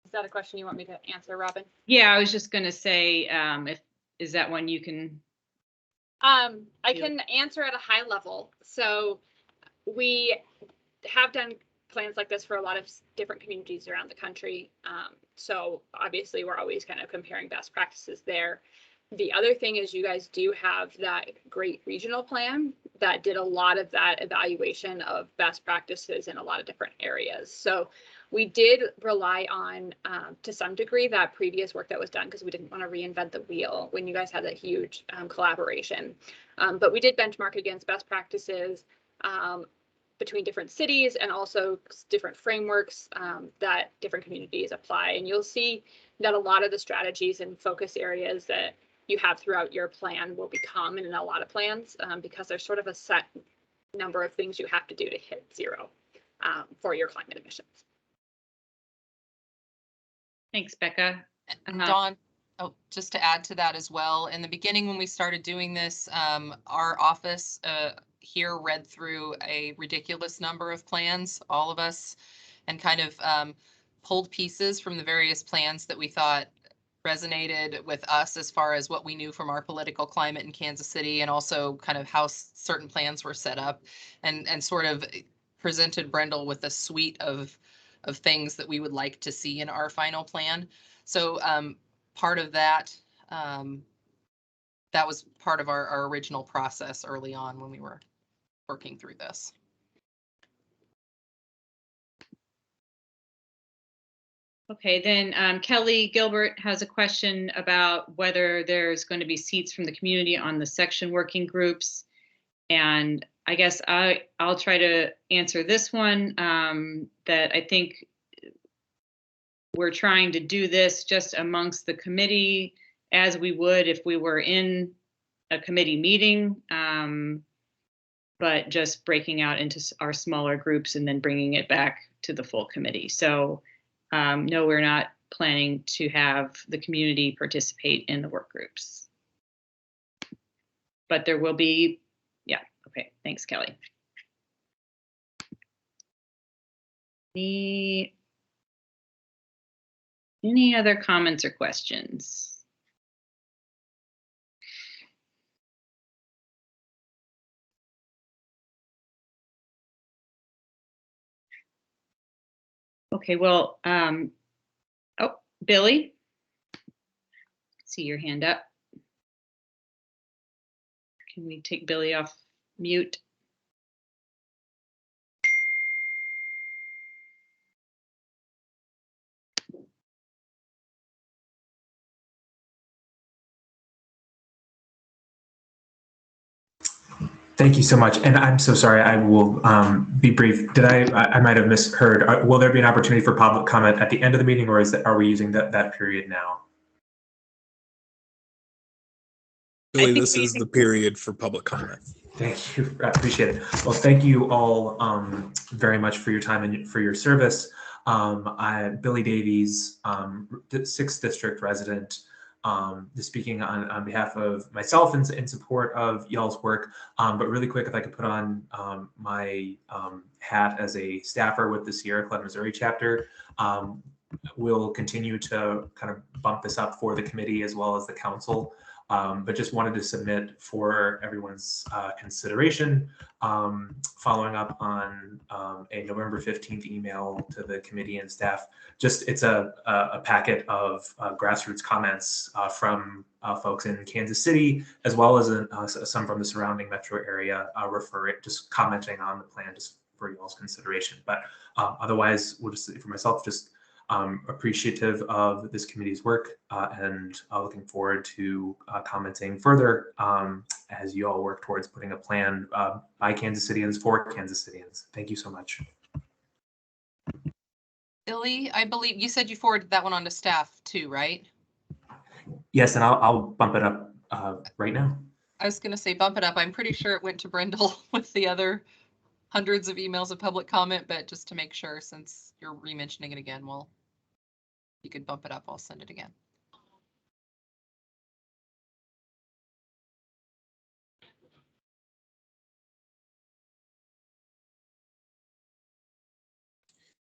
Is that a question you want me to answer, Robin? Yeah, I was just going to say, is that one you can? I can answer at a high level. So we have done plans like this for a lot of different communities around the country. So obviously we're always kind of comparing best practices there. The other thing is you guys do have that great regional plan that did a lot of that evaluation of best practices in a lot of different areas. So we did rely on, to some degree, that previous work that was done because we didn't want to reinvent the wheel when you guys had that huge collaboration. But we did benchmark against best practices between different cities and also different frameworks that different communities apply. And you'll see that a lot of the strategies and focus areas that you have throughout your plan will be common in a lot of plans because there's sort of a set number of things you have to do to hit zero for your climate emissions. Thanks, Becca. And Dawn, just to add to that as well, in the beginning when we started doing this, our office here read through a ridiculous number of plans, all of us, and kind of pulled pieces from the various plans that we thought resonated with us as far as what we knew from our political climate in Kansas City and also kind of how certain plans were set up and sort of presented Brendel with a suite of things that we would like to see in our final plan. So part of that, that was part of our original process early on when we were working through this. Okay, then Kelly Gilbert has a question about whether there's going to be seats from the community on the section working groups. And I guess I'll try to answer this one, that I think we're trying to do this just amongst the committee as we would if we were in a committee meeting, but just breaking out into our smaller groups and then bringing it back to the full committee. So no, we're not planning to have the community participate in the work groups. But there will be, yeah, okay, thanks, Kelly. Any other comments or questions? Okay, well, oh, Billy, see your hand up. Can we take Billy off mute? Thank you so much. And I'm so sorry, I will be brief. I might have misheard. Will there be an opportunity for public comment at the end of the meeting, or are we using that period now? Really, this is the period for public comment. Thank you. I appreciate it. Well, thank you all very much for your time and for your service. Billy Davies, 6th District resident, speaking on behalf of myself in support of y'all's work. But really quick, if I could put on my hat as a staffer with the Sierra Club Missouri chapter, we'll continue to kind of bump this up for the committee as well as the council. But just wanted to submit for everyone's consideration, following up on a November 15th email to the committee and staff. Just it's a packet of grassroots comments from folks in Kansas City, as well as some from the surrounding metro area, just commenting on the plan just for y'all's consideration. But otherwise, we'll just, for myself, just appreciative of this committee's work and looking forward to commenting further as you all work towards putting a plan by Kansas Cityans for Kansas Cityans. Thank you so much. Billy, I believe you said you forwarded that one on to staff too, right? Yes, and I'll bump it up right now. I was going to say bump it up. I'm pretty sure it went to Brendel with the other hundreds of emails of public comment, but just to make sure, since you're re-mentioning it again, well, you could bump it up. I'll send it again.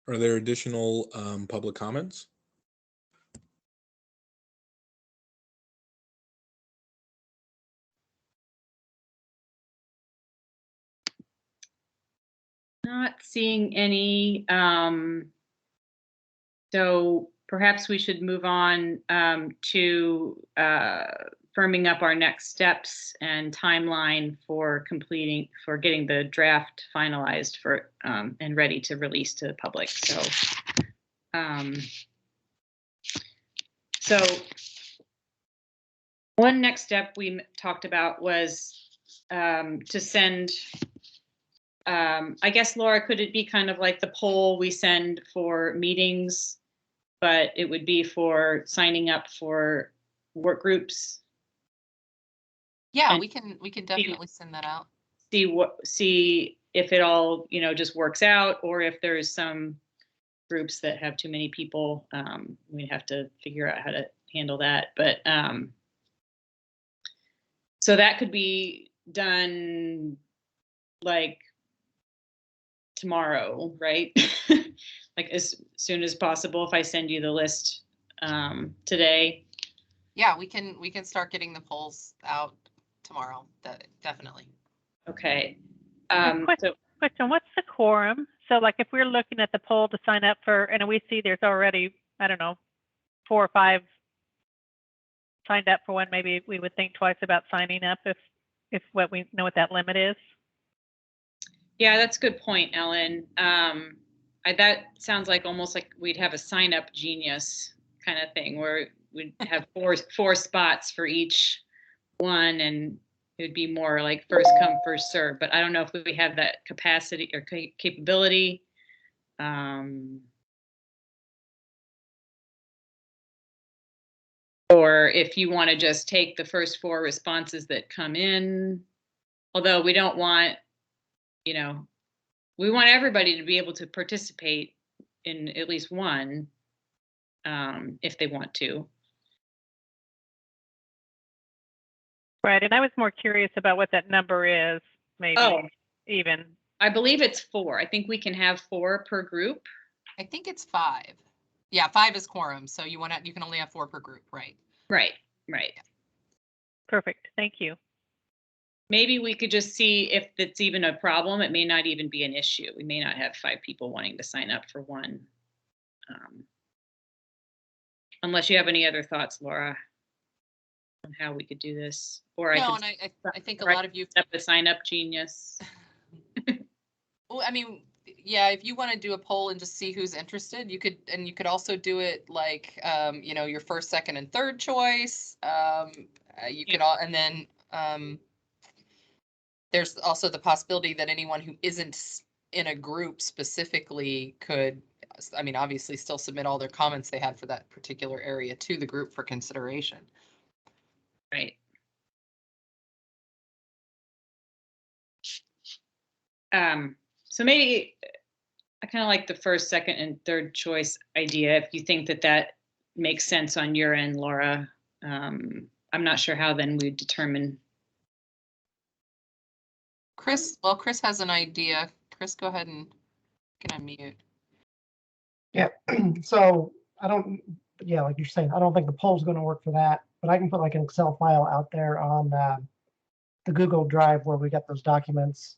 Are there additional public comments? Not seeing any. So perhaps we should move on to firming up our next steps and timeline for getting the draft finalized for and ready to release to the public. So one next step we talked about was to send, I guess, Laura, could it be kind of like the poll we send for meetings, but it would be for signing up for work groups? Yeah, And we can definitely send that out. See if it all, just works out, or if there's some groups that have too many people, we'd have to figure out how to handle that. But so that could be done like tomorrow, right? Like as soon as possible, if I send you the list today. Yeah, we can start getting the polls out tomorrow. Definitely. Okay. Question, what's the quorum? So like if we're looking at the poll to sign up for, and we see there's already, I don't know, 4 or 5 signed up for one, maybe we would think twice about signing up if what we know what that limit is. Yeah, that's a good point, Ellen. That sounds like almost like we'd have a sign up genius kind of thing where we'd have four spots for each one, and it would be more like first come, first serve. But I don't know if we have that capacity or capability. Or if you want to just take the first 4 responses that come in, although we don't want, we want everybody to be able to participate in at least one, if they want to. Right, and I was more curious about what that number is, maybe even. I believe it's 4. I think we can have 4 per group. I think it's 5. Yeah, 5 is quorum, so you can only have 4 per group, right? Right. Perfect, thank you. Maybe we could just see if it's even a problem. It may not even be an issue. We may not have 5 people wanting to sign up for one. Unless you have any other thoughts, Laura, on how we could do this. Or no, and I think a lot of you have a sign up genius. Well, I mean, yeah, if you want to do a poll and just see who's interested, you could also do it like, your first, second, and third choice. You could all, and then there's also the possibility that anyone who isn't in a group specifically could, I mean, obviously still submit all their comments they had for that particular area to the group for consideration. Right. So maybe I kind of like the first, second, and third choice idea. If you think that makes sense on your end, Laura, I'm not sure how then we determine. Chris has an idea. Chris, go ahead and can unmute. Yeah, so like you're saying, I don't think the poll's going to work for that. but I can put like an Excel file out there on the Google Drive where we got those documents,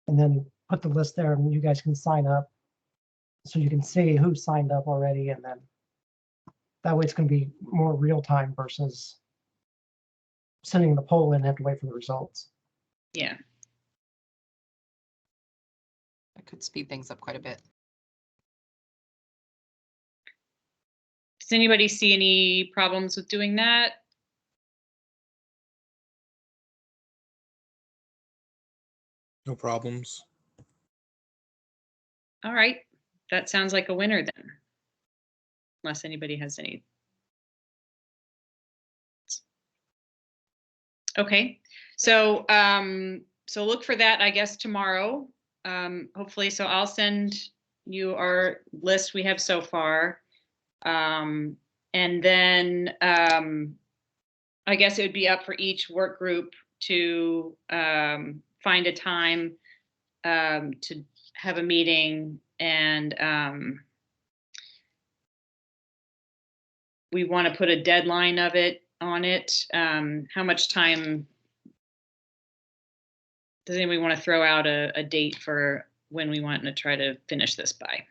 and then put the list there, and you guys can sign up, so you can see who signed up already, and then that way it's going to be more real time versus sending the poll in and have to wait for the results. Yeah. That could speed things up quite a bit. Does anybody see any problems with doing that? No problems. All right, that sounds like a winner then. Unless anybody has any. Okay, so so look for that, I guess, tomorrow. Hopefully, so I'll send you our list we have so far. And then I guess it would be up for each work group to find a time to have a meeting, and we want to put a deadline of it on it. How much time does anybody want to throw out a date for when we want to try to finish this by?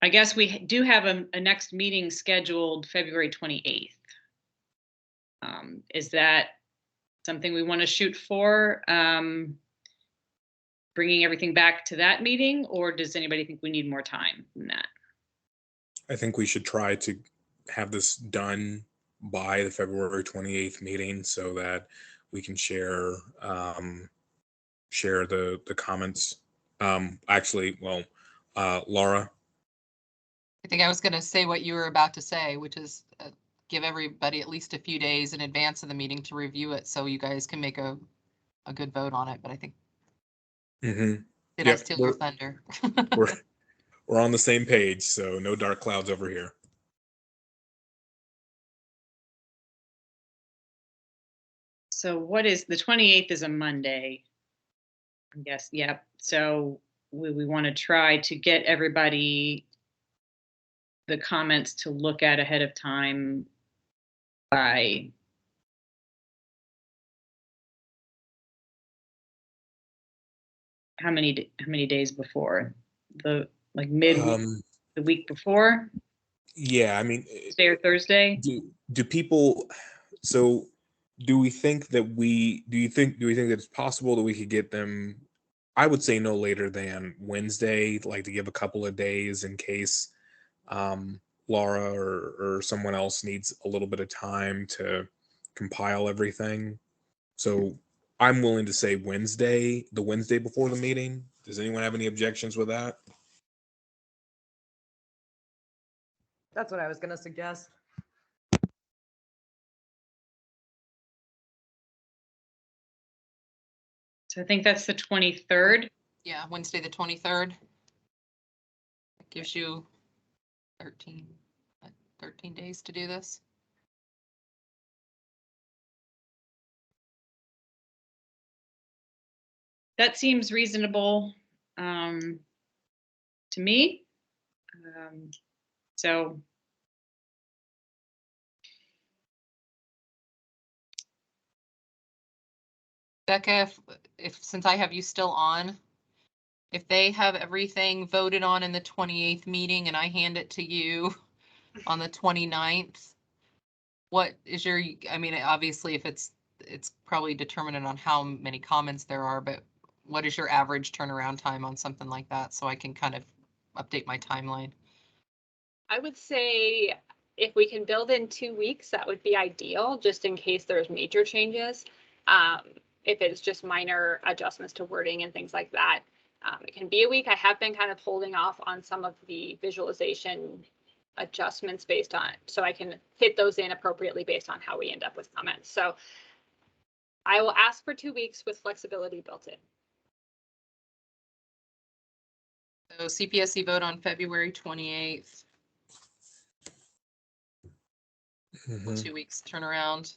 I guess we do have a next meeting scheduled February 28th. Is that something we want to shoot for? Bringing everything back to that meeting, or does anybody think we need more time than that? I think we should try to have this done by the February 28th meeting so that we can share share the comments. Actually, well, Laura. I think I was going to say what you were about to say, which is give everybody at least a few days in advance of the meeting to review it so you guys can make a good vote on it. But I think, did I steal your thunder? we're on the same page, so no dark clouds over here. So what is, the 28th is a Monday, I guess, yep. So we want to try to get everybody the comments to look at ahead of time by how many days before? The like mid the week before? Yeah, I mean, Tuesday or Thursday? Do people, so do we think that do you think that it's possible that we could get them, I would say no later than Wednesday, like to give a couple of days in case Laura or someone else needs a little bit of time to compile everything. So I'm willing to say Wednesday, the Wednesday before the meeting. Does anyone have any objections with that? That's what I was going to suggest. So I think that's the 23rd. Yeah, Wednesday the 23rd. That gives you 13 days to do this. That seems reasonable to me. So Becca, if since I have you still on, if they have everything voted on in the 28th meeting and I hand it to you on the 29th, what is your, I mean, obviously if it's probably determined on how many comments there are, but what is your average turnaround time on something like that? So I can kind of update my timeline. I would say if we can build in 2 weeks, that would be ideal, just in case there's major changes. If it's just minor adjustments to wording and things like that, it can be a week. I have been kind of holding off on some of the visualization adjustments based on it, so I can fit those in appropriately based on how we end up with comments. So I will ask for 2 weeks with flexibility built in. So CPSC vote on February 28th. 2 weeks turnaround.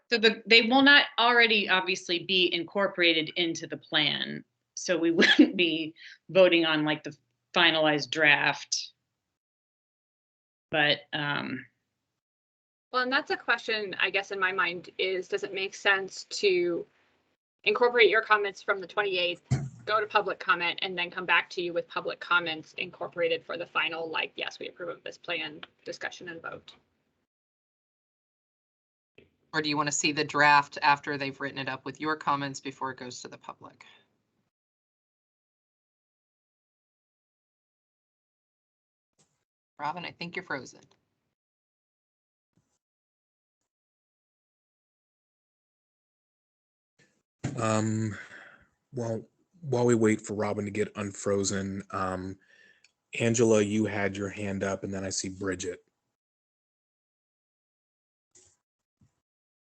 So they will not already obviously be incorporated into the plan. So we wouldn't be voting on like the finalized draft But Well, and that's a question, I guess, in my mind is, does it make sense to incorporate your comments from the 28th, go to public comment, and then come back to you with public comments incorporated for the final, like, yes, we approve of this plan, discussion and vote? Or do you want to see the draft after they've written it up with your comments before it goes to the public? Robin, I think you're frozen. Well, while we wait for Robin to get unfrozen, Angela, you had your hand up, and then I see Bridget.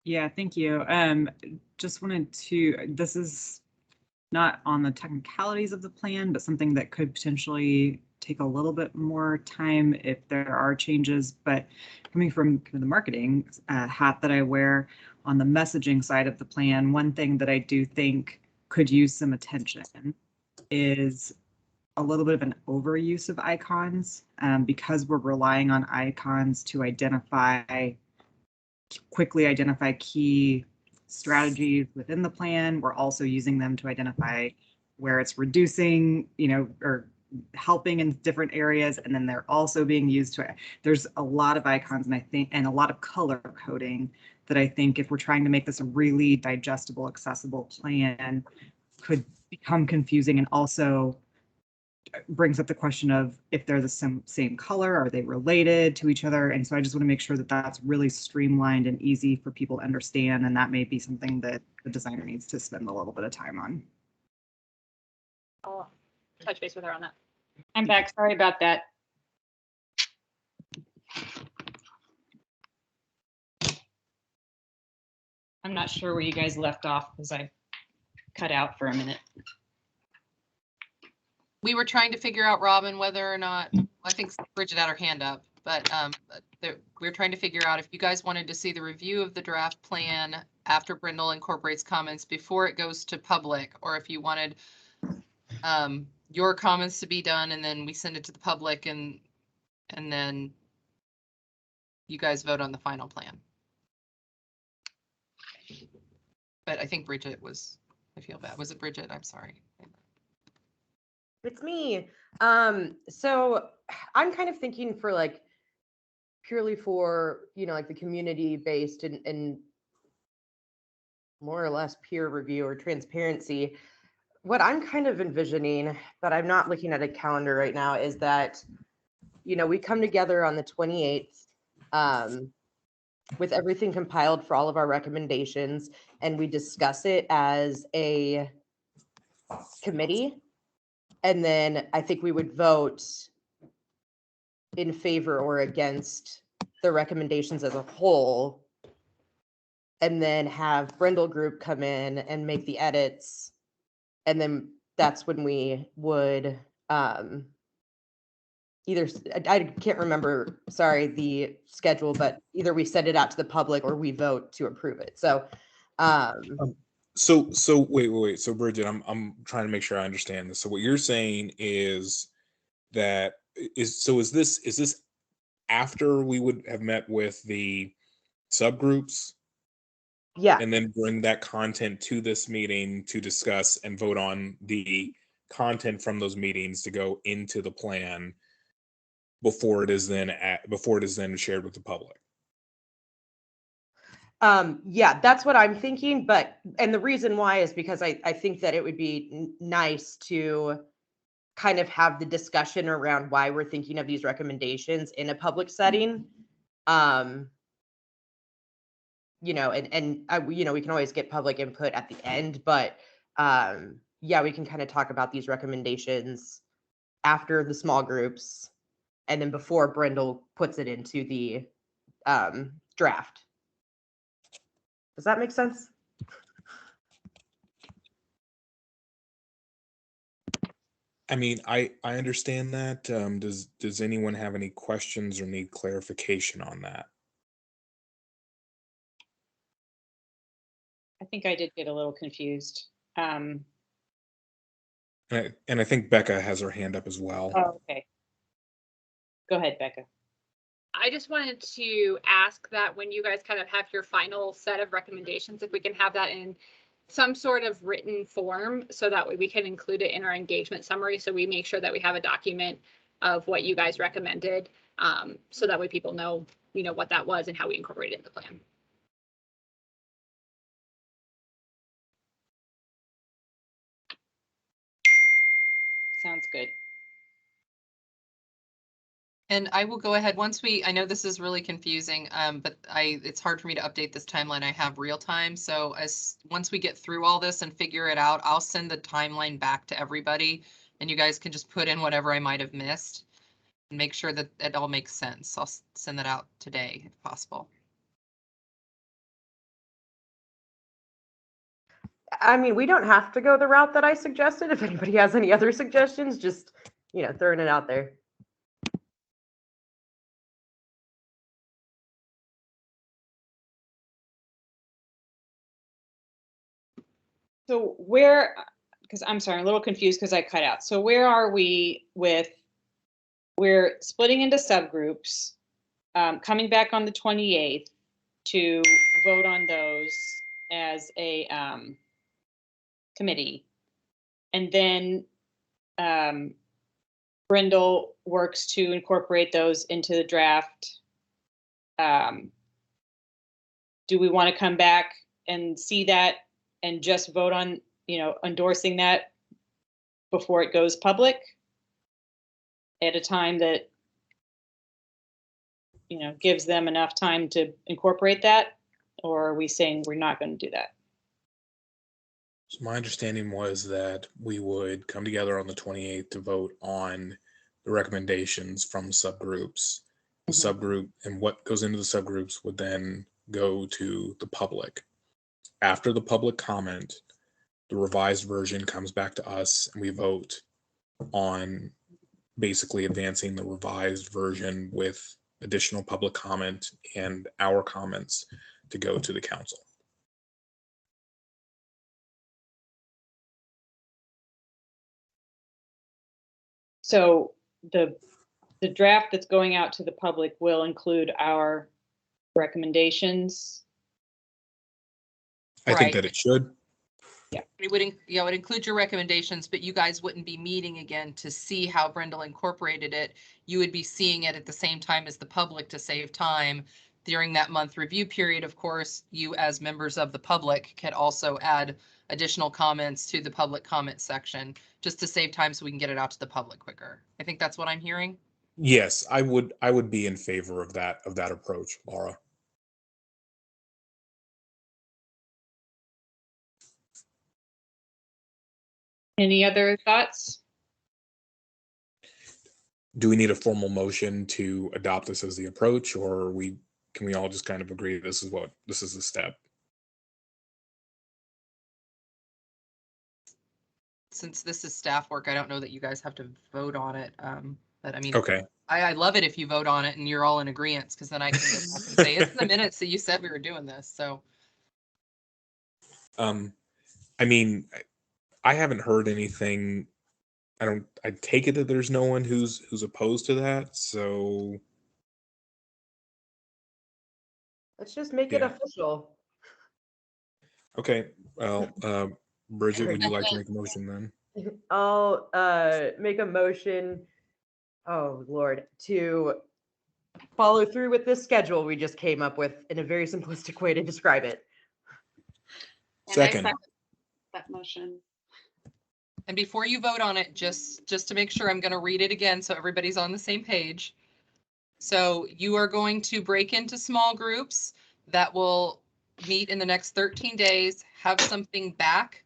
Yeah, thank you. Just wanted to, this is not on the technicalities of the plan, but something that could potentially take a little bit more time if there are changes. But coming from kind of the marketing hat that I wear on the messaging side of the plan, one thing that I do think could use some attention is a little bit of an overuse of icons, because we're relying on icons to quickly identify key strategies within the plan. We're also using them to identify where it's reducing, or helping in different areas. And then they're also being used there's a lot of icons, and a lot of color coding that I think if we're trying to make this a really digestible, accessible plan, could become confusing, and also brings up the question of if they're the same color, are they related to each other? And so I just want to make sure that that's really streamlined and easy for people to understand. And that may be something that the designer needs to spend a little bit of time on. I'll touch base with her on that. I'm back. Sorry about that. I'm not sure where you guys left off because I cut out for a minute. We were trying to figure out, Robin, whether or not, I think Bridget had her hand up, but we were trying to figure out if you guys wanted to see the review of the draft plan after Brindle incorporates comments before it goes to public, or if you wanted your comments to be done and then we send it to the public and then you guys vote on the final plan. But I think Bridget was, I feel bad. Was it Bridget? I'm sorry. It's me. So I'm kind of thinking for like purely for, like the community based and more or less peer review or transparency. What I'm kind of envisioning, but I'm not looking at a calendar right now, is that, we come together on the 28th with everything compiled for all of our recommendations, and we discuss it as a committee. And then I think we would vote in favor or against the recommendations as a whole. And then have Brindle Group come in and make the edits. And then that's when we would either, I can't remember, sorry, the schedule, but either we send it out to the public or we vote to approve it. So So wait. So Bridget, I'm trying to make sure I understand this. So what you're saying is that is this after we would have met with the subgroups? Yeah. And then bring that content to this meeting to discuss and vote on the content from those meetings to go into the plan before it is then shared with the public. Yeah, that's what I'm thinking. And the reason why is because I think that it would be nice to kind of have the discussion around why we're thinking of these recommendations in a public setting. We can always get public input at the end, but yeah, we can kind of talk about these recommendations after the small groups and then before Brindle puts it into the draft. Does that make sense? I mean, I understand that. Does anyone have any questions or need clarification on that? I think I did get a little confused. And I think Becca has her hand up as well. Oh, okay. Go ahead, Becca. I just wanted to ask that when you guys kind of have your final set of recommendations, if we can have that in some sort of written form, so that way we can include it in our engagement summary. So we make sure that we have a document of what you guys recommended. So that way people know, what that was and how we incorporate it in the plan. Sounds good. And I will go ahead once I know this is really confusing, but it's hard for me to update this timeline. I have real time. So once we get through all this and figure it out, I'll send the timeline back to everybody and you guys can just put in whatever I might have missed and make sure that it all makes sense. I'll send that out today if possible. I mean, we don't have to go the route that I suggested. If anybody has any other suggestions, just, throwing it out there. So because I'm sorry, I'm a little confused because I cut out. So where are we with, we're splitting into subgroups, coming back on the 28th to vote on those as a committee. And then Brindle works to incorporate those into the draft. Do we want to come back and see that and just vote on, endorsing that before it goes public at a time that, gives them enough time to incorporate that? Or are we saying we're not going to do that? So my understanding was that we would come together on the 28th to vote on the recommendations from subgroups. The subgroup and what goes into the subgroups would then go to the public. After the public comment, the revised version comes back to us and we vote on basically advancing the revised version with additional public comment and our comments to go to the council. So the draft that's going out to the public will include our recommendations. I think that it should. Yeah, it would include your recommendations, but you guys wouldn't be meeting again to see how Brindle incorporated it. You would be seeing it at the same time as the public to save time. During that month review period, of course, you as members of the public can also add additional comments to the public comment section just to save time so we can get it out to the public quicker. I think that's what I'm hearing. Yes, I would be in favor of that approach, Laura. Any other thoughts? Do we need a formal motion to adopt this as the approach, or can we all just kind of agree this is the step? Since this is staff work, I don't know that you guys have to vote on it. But I mean, okay. I love it if you vote on it and you're all in agreement, because then I can go back and say it's in the minutes that you said we were doing this. So, I mean, I haven't heard anything. I take it that there's no one who's opposed to that. So Let's just make it official. Okay. Well, Bridget, would you like to make a motion then? I'll make a motion, oh Lord, to follow through with this schedule we just came up with in a very simplistic way to describe it. And I Second. second that motion. and before you vote on it, just to make sure, I'm going to read it again so everybody's on the same page. So you are going to break into small groups that will meet in the next 13 days, have something back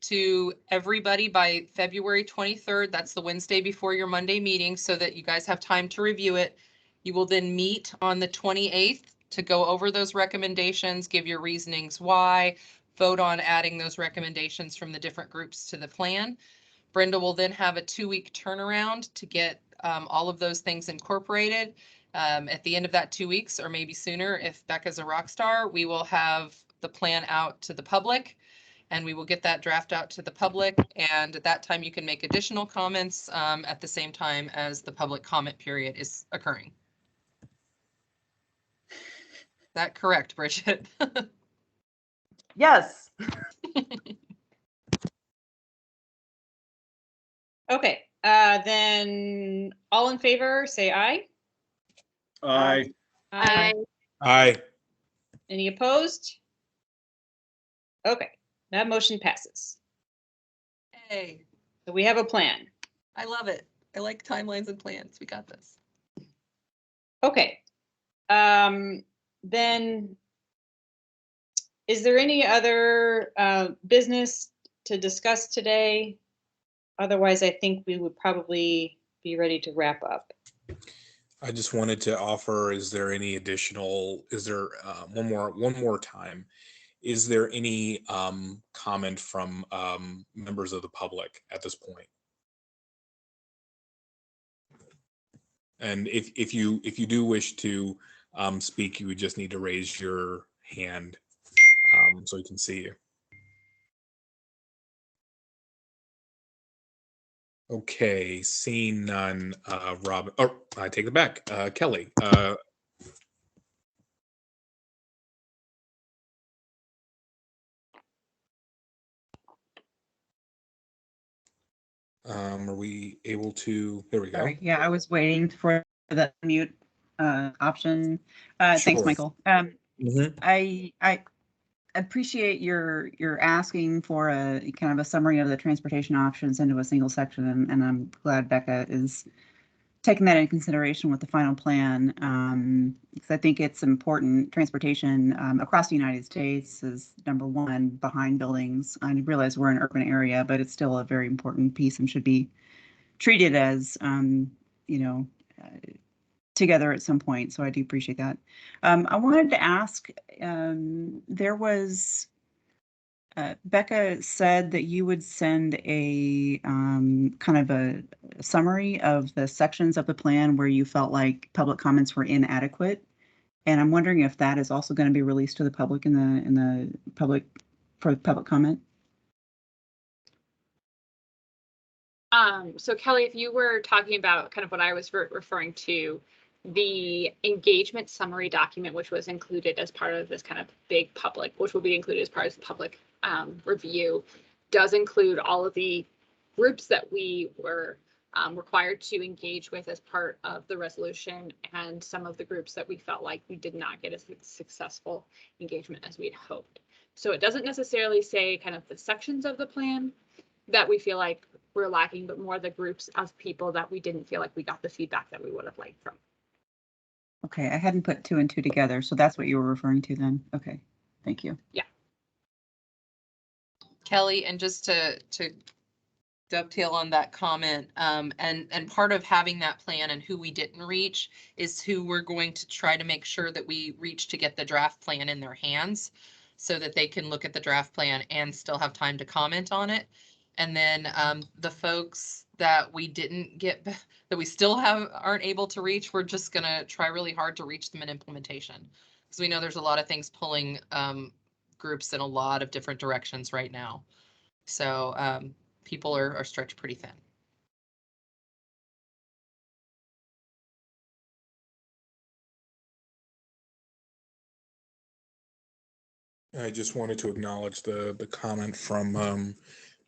to everybody by February 23rd. That's the Wednesday before your Monday meeting, so that you guys have time to review it. You will then meet on the 28th to go over those recommendations, give your reasonings why, vote on adding those recommendations from the different groups to the plan. Brenda will then have a 2-week turnaround to get all of those things incorporated. At the end of that 2 weeks, or maybe sooner, if Becca's a rock star, we will have the plan out to the public, and we will get that draft out to the public. And at that time, you can make additional comments at the same time as the public comment period is occurring. that correct, Bridget? Yes. Okay, then all in favor, say aye. Aye. I Aye. Any opposed? Okay, that motion passes. Hey, So we have a plan. I love it. I like timelines and plans. We got this. Okay. Then is there any other business to discuss today? Otherwise, I think we would probably be ready to wrap up. I just wanted to offer, is there any additional, is there one more time? Is there any comment from members of the public at this point? And if you do wish to speak, you would just need to raise your hand so we can see you. Okay, seeing none, Robin, oh, I take it back. Kelly, are we able to, there we go. Sorry, yeah, I was waiting for the mute option. Thanks, Sure. Michael. Mhm. I appreciate your asking for a kind of a summary of the transportation options into a single section, and I'm glad Becca is taking that into consideration with the final plan, because I think it's important. Transportation across the United States is number one behind buildings. I realize we're an urban area, but it's still a very important piece and should be treated as, you know, together at some point. So I do appreciate that. I wanted to ask, there was, Becca said that you would send a kind of a summary of the sections of the plan where you felt like public comments were inadequate. And I'm wondering if that is also going to be released to the public in the public for public comment. So Kelly, if you were talking about kind of what I was referring to, the engagement summary document, which was included as part of this kind of big public, which will be included as part of the public review, does include all of the groups that we were required to engage with as part of the resolution, and some of the groups that we felt like we did not get as successful engagement as we had hoped. So it doesn't necessarily say kind of the sections of the plan that we feel like we're lacking, but more the groups of people that we didn't feel like we got the feedback that we would have liked from. Okay, I hadn't put two and two together, so that's what you were referring to then. Okay, thank you. Yeah. Kelly, and just to dovetail on that comment, and part of having that plan and who we didn't reach is who we're going to try to make sure that we reach to get the draft plan in their hands so that they can look at the draft plan and still have time to comment on it. And then the folks that we didn't get, that we still aren't able to reach, we're just gonna try really hard to reach them in implementation. Because we know there's a lot of things pulling groups in a lot of different directions right now. So people are stretched pretty thin. I just wanted to acknowledge the comment from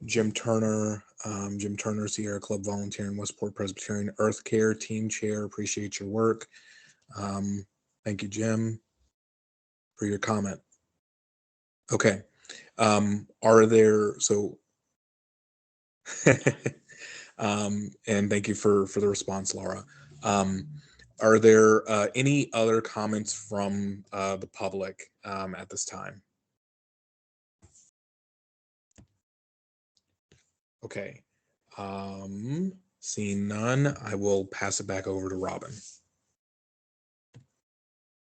Jim Turner. Jim Turner, Sierra Club volunteer in Westport Presbyterian Earth Care team chair. Appreciate your work. Thank you, Jim, for your comment. Okay. Are there, so and thank you for the response, Laura. Are there any other comments from the public at this time? Okay. Seeing none, I will pass it back over to Robin.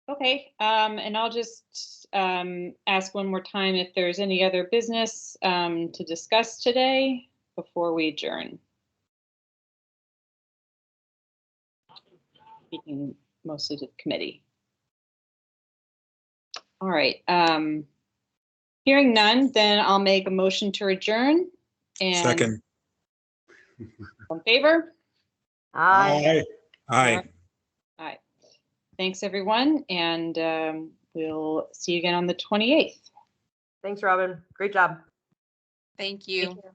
Okay, and I'll just ask one more time if there's any other business to discuss today before we adjourn. Speaking mostly to the committee. All right. Hearing none, then I'll make a motion to adjourn. And Second. in favor? Aye. Aye. Aye. Thanks, everyone. And we'll see you again on the 28th. Thanks, Robin. Great job. Thank you. Thank you.